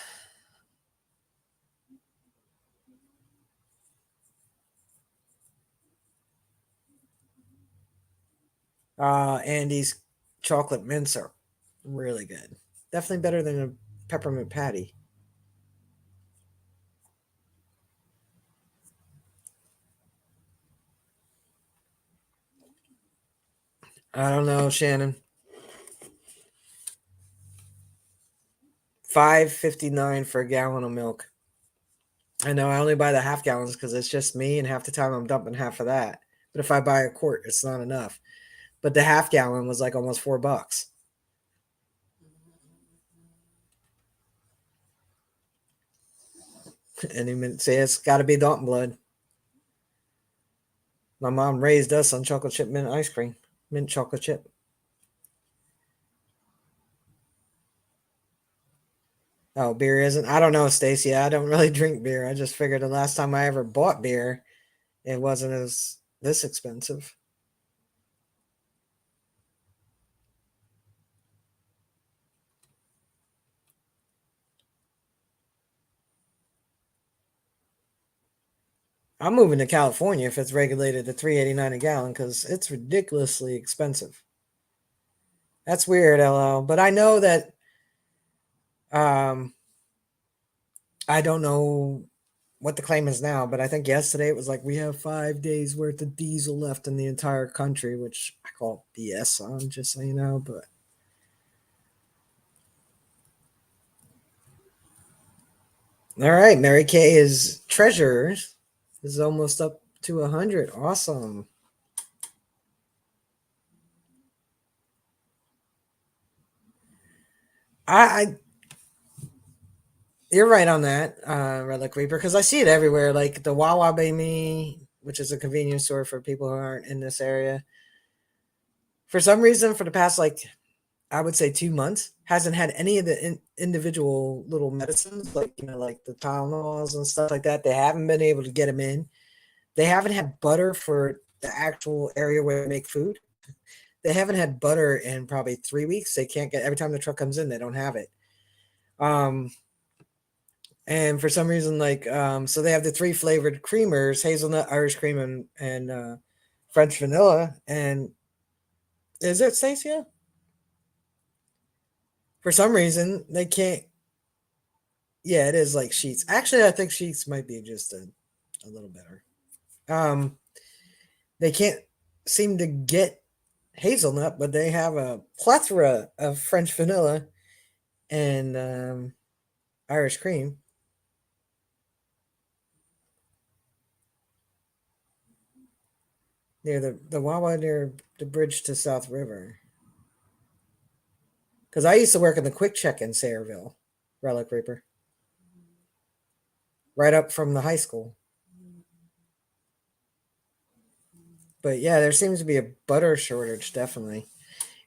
Andy's chocolate mints are really good. Definitely better than a peppermint patty. I don't know, Shannon. 5.59 for a gallon of milk. I know I only buy the half gallons because it's just me, and half the time I'm dumping half of that. But if I buy a quart, it's not enough. But the half gallon was like almost $4. And he say it's got to be Dalton blood. My mom raised us on chocolate chip mint ice cream, mint chocolate chip. Oh, beer isn't. I don't know, Stacy. I don't really drink beer. I just figured the last time I ever bought beer, it wasn't as this expensive. I'm moving to California if it's regulated to $3.89 a gallon because it's ridiculously expensive. That's weird, LL. But I know that um, I don't know what the claim is now, but I think yesterday it was like we have 5 days worth of diesel left in the entire country, which I call BS on, just so you know. But all right, Mary Kay is treasures is almost up to 100. Awesome. I you're right on that, Relic Reaper, because I see it everywhere. Like the Wawa Baby, which is a convenience store for people who aren't in this area. For some reason, for the past like I would say 2 months, hasn't had any of the individual little medicines, like like the Tylenols and stuff like that. They haven't been able to get them in. They haven't had butter for the actual area where they make food. They haven't had butter in probably 3 weeks. They can't get every time the truck comes in, they don't have it. Um, and for some reason, like so they have the three flavored creamers: hazelnut, Irish cream, and French vanilla. And is it Stacia? For some reason, they can't. Yeah, it is like Sheets. Actually, I think Sheets might be just a little better. Um, they can't seem to get hazelnut, but they have a plethora of French vanilla and Irish cream. Near the Wawa near the bridge to South River. Because I used to work in the Quick Check in Sayreville, Relic Reaper, right up from the high school. But yeah, there seems to be a butter shortage, definitely.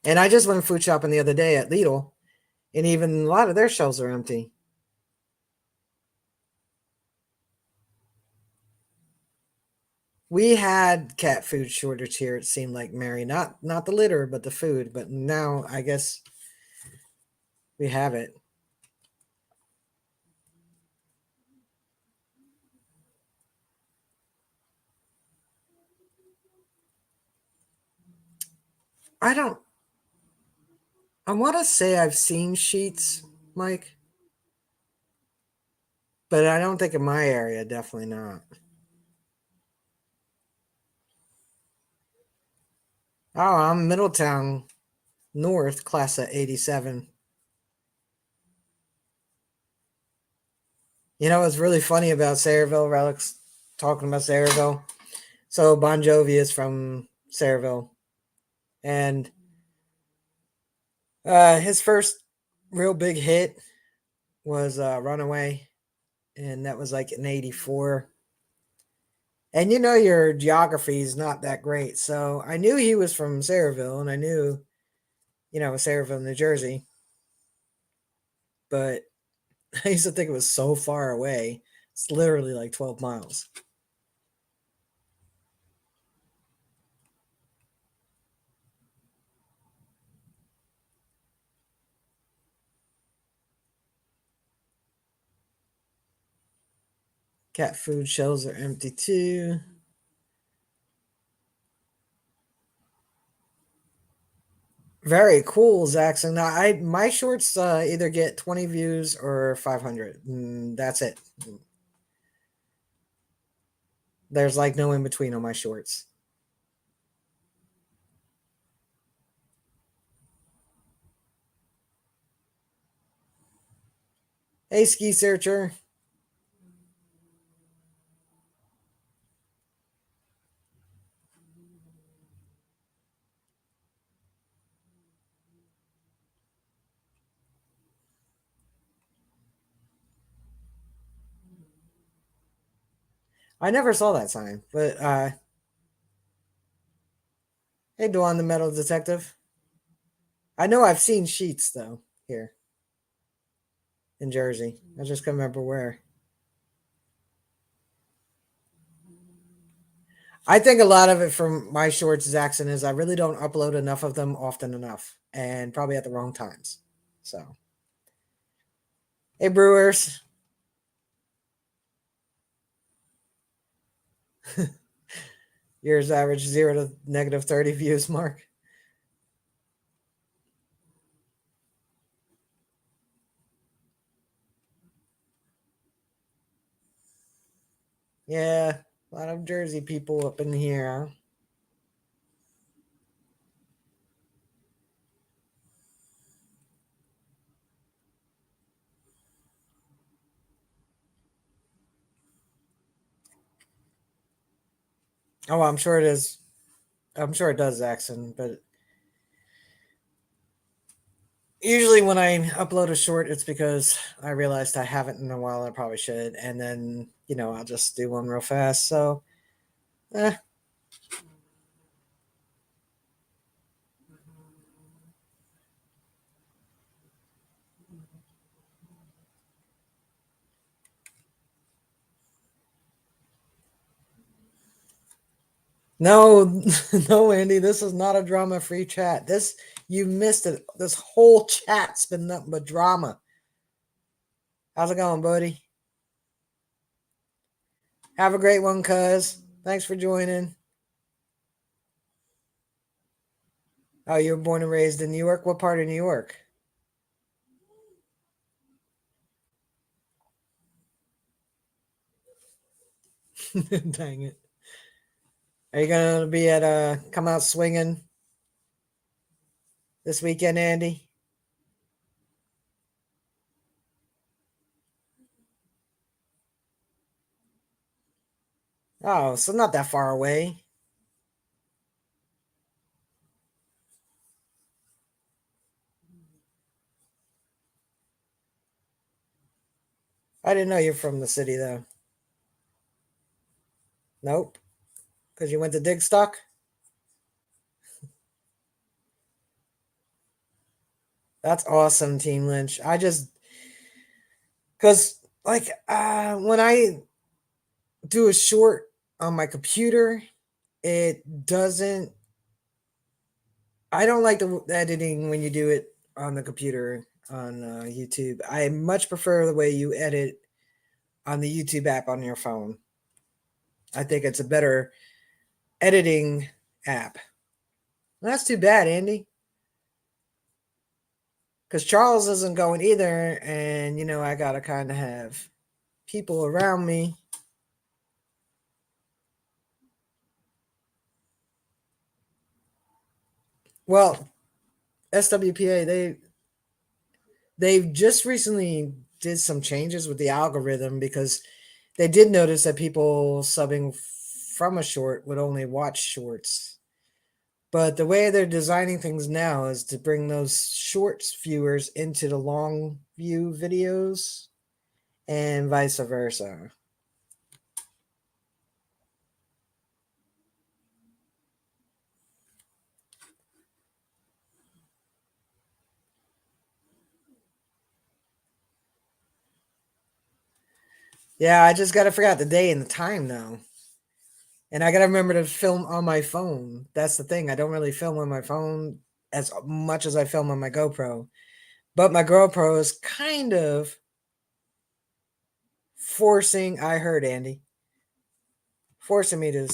And I just went food shopping the other day at Lidl, and even a lot of their shelves are empty. We had cat food shortage here. It seemed like Mary, not the litter, but the food. But now I guess we have it. I don't. I want to say I've seen sheets, Mike, but I don't think in my area. Definitely not. Oh, I'm Middletown North, class of '87. You know what's really funny about Sayreville? Relics talking about Sayreville. So Bon Jovi is from Sayreville, and his first real big hit was "Runaway," and that was like in '84. And you know your geography is not that great, so I knew he was from Sayreville, and I knew Sayreville, New Jersey, but I used to think it was so far away. It's literally like 12 miles. Cat food shelves are empty too. Very cool, Zaxxon. Now, I my shorts either get 20 views or 500. That's it. There's like no in between on my shorts. Hey, Ski Searcher. I never saw that sign, but hey, Dawn the Metal Detective. I know I've seen sheets though here in Jersey. I just can't remember where. I think a lot of it from my shorts, Zaxxon, is I really don't upload enough of them often enough, and probably at the wrong times. So, hey, Brewers. Yours average 0 to -30 views, Mark. Yeah, a lot of Jersey people up in here. Huh? Oh, I'm sure it is. I'm sure it does, Zaxxon. But usually when I upload a short, it's because I realized I haven't in a while. I probably should, and then I'll just do one real fast. So, eh. No, no, Andy. This is not a drama-free chat. This you missed it. This whole chat's been nothing but drama. How's it going, buddy? Have a great one, cuz. Thanks for joining. Oh, you were born and raised in New York? What part of New York? Dang it. Are you going to be at come out swinging this weekend, Andy? Oh, so not that far away. I didn't know you're from the city though. Nope. Because you went to Digstock? That's awesome, Team Lynch. I just, because, like, when I do a short on my computer, it doesn't, I don't like the editing when you do it on the computer on YouTube. I much prefer the way you edit on the YouTube app on your phone. I think it's a better editing app. Well, that's too bad, Andy, because Charles isn't going either, and I gotta kind of have people around me. Well, SWPA they've just recently did some changes with the algorithm because they did notice that people subbing from a short would only watch shorts. But the way they're designing things now is to bring those shorts viewers into the long view videos and vice versa. Yeah, I just gotta figure out the day and the time now. And I gotta remember to film on my phone. That's the thing. I don't really film on my phone as much as I film on my GoPro. But my GoPro is kind of forcing, I heard Andy, forcing me to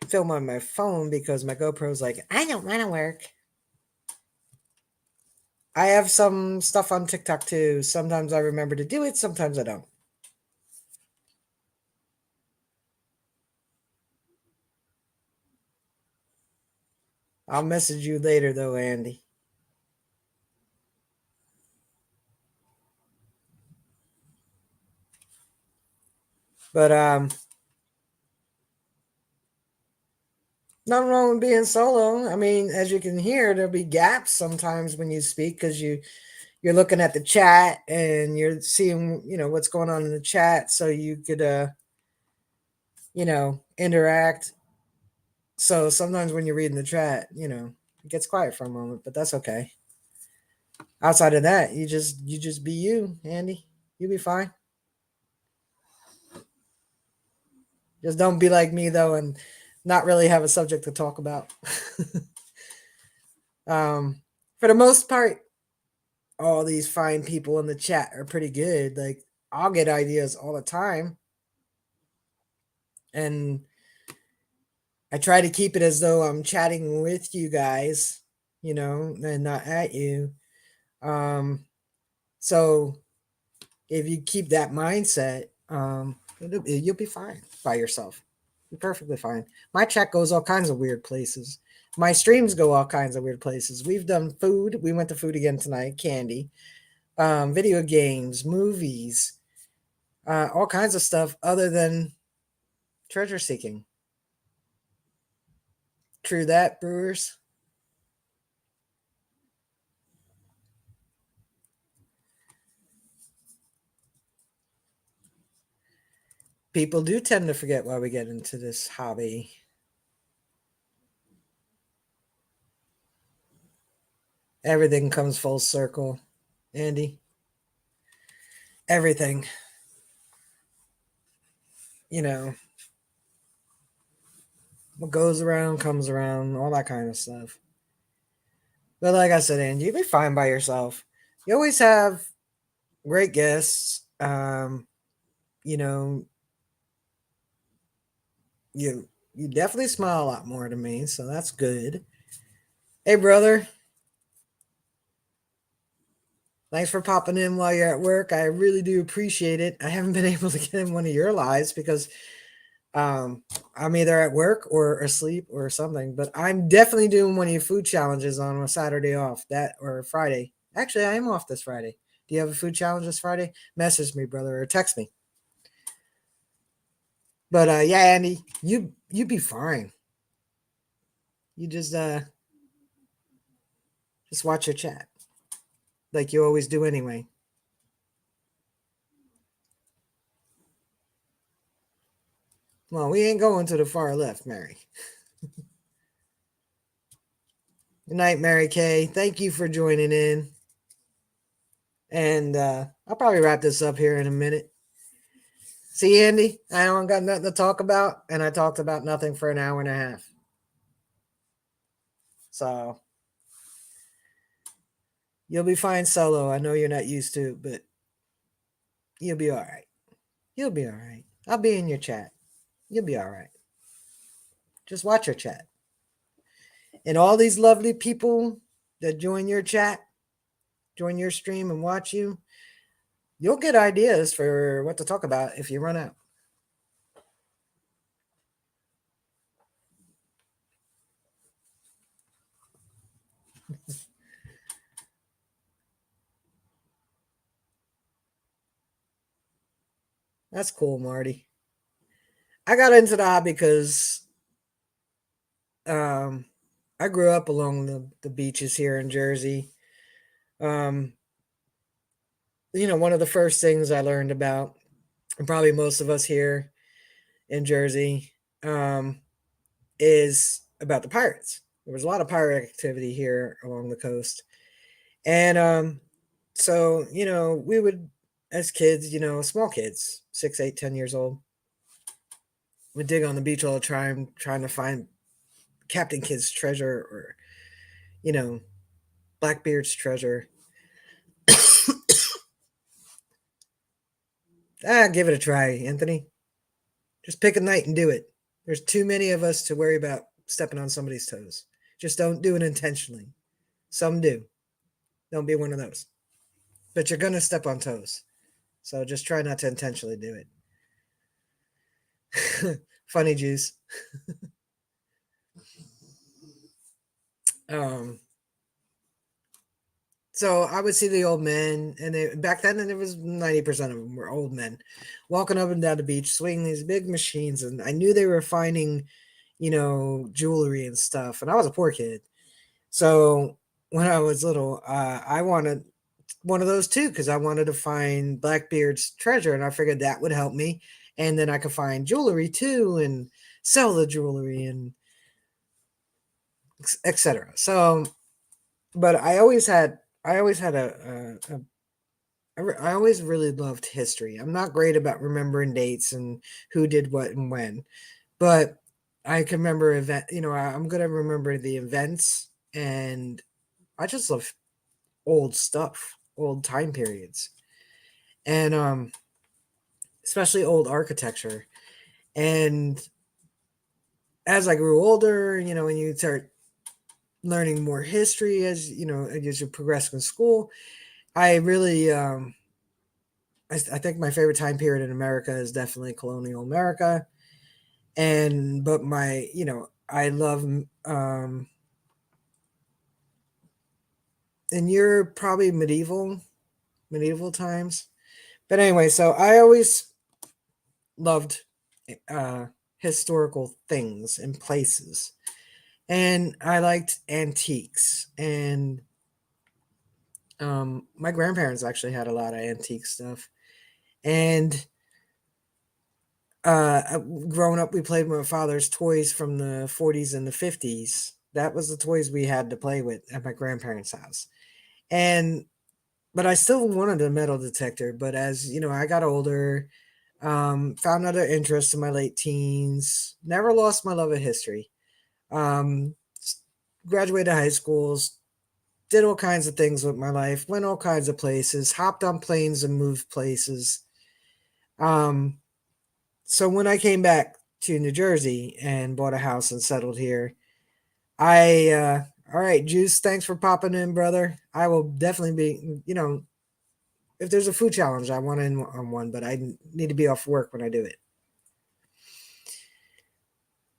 film on my phone because my GoPro's like, I don't want to work. I have some stuff on TikTok too. Sometimes I remember to do it, sometimes I don't. I'll message you later though, Andy. But nothing wrong with being solo. I mean, as you can hear, there'll be gaps sometimes when you speak because you're looking at the chat and you're seeing, what's going on in the chat so you could interact. So sometimes when you're reading the chat, it gets quiet for a moment, but that's okay. Outside of that, you just be you, Andy. You'll be fine. Just don't be like me though and not really have a subject to talk about. For the most part, all these fine people in the chat are pretty good. Like I'll get ideas all the time, and I try to keep it as though I'm chatting with you guys, and not at you. Um, so if you keep that mindset, you'll be fine by yourself. You're perfectly fine. My chat goes all kinds of weird places. My streams go all kinds of weird places. We've done food. We went to food again tonight. Candy, video games, movies, all kinds of stuff other than treasure seeking. True that, Brewers. People do tend to forget why we get into this hobby. Everything comes full circle, Andy. Everything. You know, what goes around comes around, all that kind of stuff. But like I said, Andy, you'll be fine by yourself. You always have great guests. You know, you definitely smile a lot more to me, so that's good. Hey, brother, thanks for popping in while you're at work. I really do appreciate it. I haven't been able to get in one of your lives because um, I'm either at work or asleep or something. But I'm definitely doing one of your food challenges on a Saturday off that or Friday. Actually, I am off this Friday. Do you have a food challenge this Friday? Message me, brother, or text me. But yeah, Andy, you be fine. You just watch your chat like you always do anyway. Well, we ain't going to the far left, Mary. Good night, Mary Kay. Thank you for joining in. And I'll probably wrap this up here in a minute. See, Andy, I don't got nothing to talk about, and I talked about nothing for an hour and a half. So you'll be fine solo. I know you're not used to it, but you'll be all right. You'll be all right. I'll be in your chat. You'll be all right. Just watch your chat. And all these lovely people that join your chat, join your stream and watch you, you'll get ideas for what to talk about if you run out. That's cool, Marty. I got into the hobby because um, I grew up along the beaches here in Jersey. Um, one of the first things I learned about, and probably most of us here in Jersey, is about the pirates. There was a lot of pirate activity here along the coast. And so, we would, as kids, small kids, 6, 8, 10 years old, would dig on the beach all the time, trying to find Captain Kidd's treasure or, you know, Blackbeard's treasure. Give it a try, Anthony. Just pick a night and do it. There's too many of us to worry about stepping on somebody's toes. Just don't do it intentionally. Some do. Don't be one of those. But you're going to step on toes. So just try not to intentionally do it. Funny juice. um, so I would see the old men, and back then, and it was 90% of them were old men, walking up and down the beach, swinging these big machines, and I knew they were finding, jewelry and stuff. And I was a poor kid, so when I was little, I wanted one of those too because I wanted to find Blackbeard's treasure, and I figured that would help me, and then I could find jewelry too and sell the jewelry and etc. So, but I always had I always really loved history. I'm not great about remembering dates and who did what and when, but I can remember I'm gonna remember the events, and I just love old stuff, old time periods, and especially old architecture. And as I grew older, when you start learning more history as you progress in school, I really I think my favorite time period in America is definitely colonial America. And but my I love and you're probably medieval times. But anyway, so I always loved uh historical things and places. And I liked antiques. And my grandparents actually had a lot of antique stuff. And growing up, we played with my father's toys from the 40s and the 50s. That was the toys we had to play with at my grandparents' house. And but I still wanted a metal detector. But as I got older, found other interests in my late teens. Never lost my love of history. Um, Graduated high schools, did all kinds of things with my life, went all kinds of places, hopped on planes and moved places. Um, so when I came back to New Jersey and bought a house and settled here, all right, Juice, thanks for popping in, brother. I will definitely be, if there's a food challenge, I want in on one, but I need to be off work when I do it.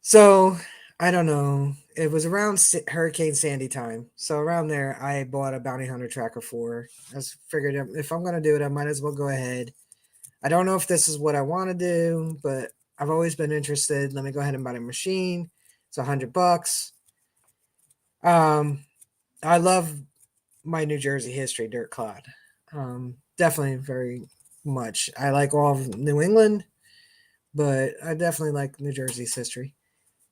So I don't know. It was around Hurricane Sandy time. So around there, I bought a Bounty Hunter Tracker 4. I was figured if I'm going to do it, I might as well go ahead. I don't know if this is what I want to do, but I've always been interested. Let me go ahead and buy a machine. It's $100. I love my New Jersey history, dirt clod. Definitely very much. I like all of New England, but I definitely like New Jersey's history.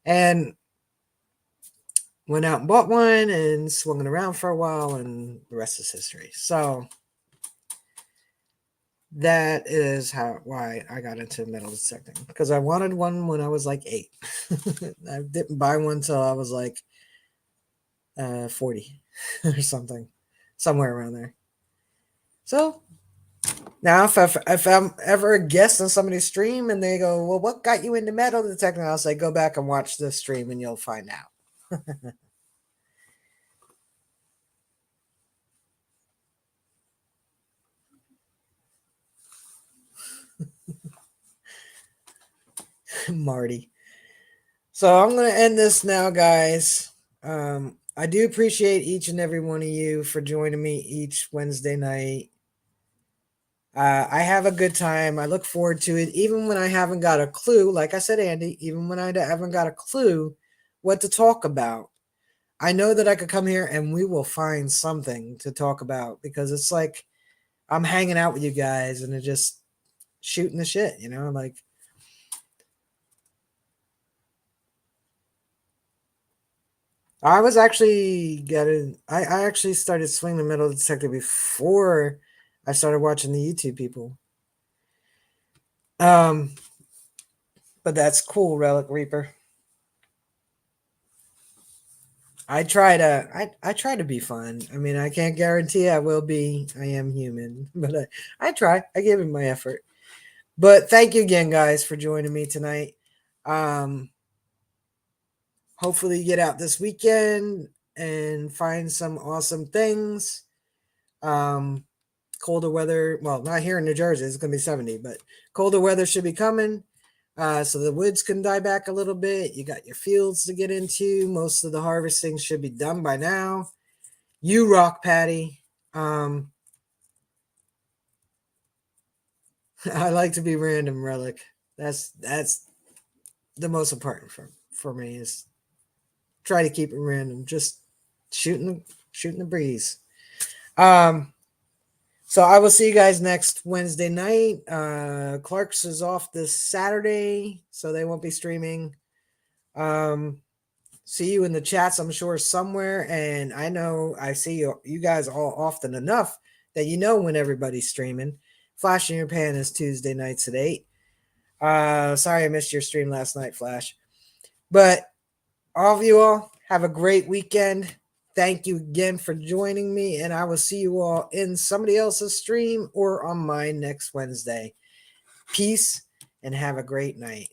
And went out and bought one and swung it around for a while, and the rest is history. So that is why I got into metal detecting, because I wanted one when I was like 8. I didn't buy one till I was like 40 or something, somewhere around there. So now, if I'm ever a guest on somebody's stream and they go, "Well, what got you into metal detecting?" I'll say, "Go back and watch this stream, and you'll find out." Marty. So I'm going to end this now, guys. I do appreciate each and every one of you for joining me each Wednesday night. I have a good time. I look forward to it, even when I haven't got a clue. Like I said, Andy, even when I haven't got a clue what to talk about, I know that I could come here and we will find something to talk about, because it's like I'm hanging out with you guys and it's just shooting the shit, like. I actually started swinging the metal detector before I started watching the YouTube people. But that's cool, Relic Reaper. I try to be fun. I mean, I can't guarantee I will be. I am human, but I try. I give it my effort. But thank you again, guys, for joining me tonight. Hopefully you get out this weekend and find some awesome things. Colder weather, well, not here in New Jersey, it's going to be 70, but colder weather should be coming. So the woods can die back a little bit. You got your fields to get into. Most of the harvesting should be done by now. You rock, Patty. I like to be random, Relic. That's the most important for me, is try to keep it random, just shooting the breeze. So I will see you guys next Wednesday night. Clark's is off this Saturday, so they won't be streaming. See you in the chats, I'm sure, somewhere. And I know I see you guys all often enough that you know when everybody's streaming. Flash in Your Pan is Tuesday nights at 8. Sorry I missed your stream last night, Flash. But all of you all, have a great weekend. Thank you again for joining me, and I will see you all in somebody else's stream or on mine next Wednesday. Peace, and have a great night.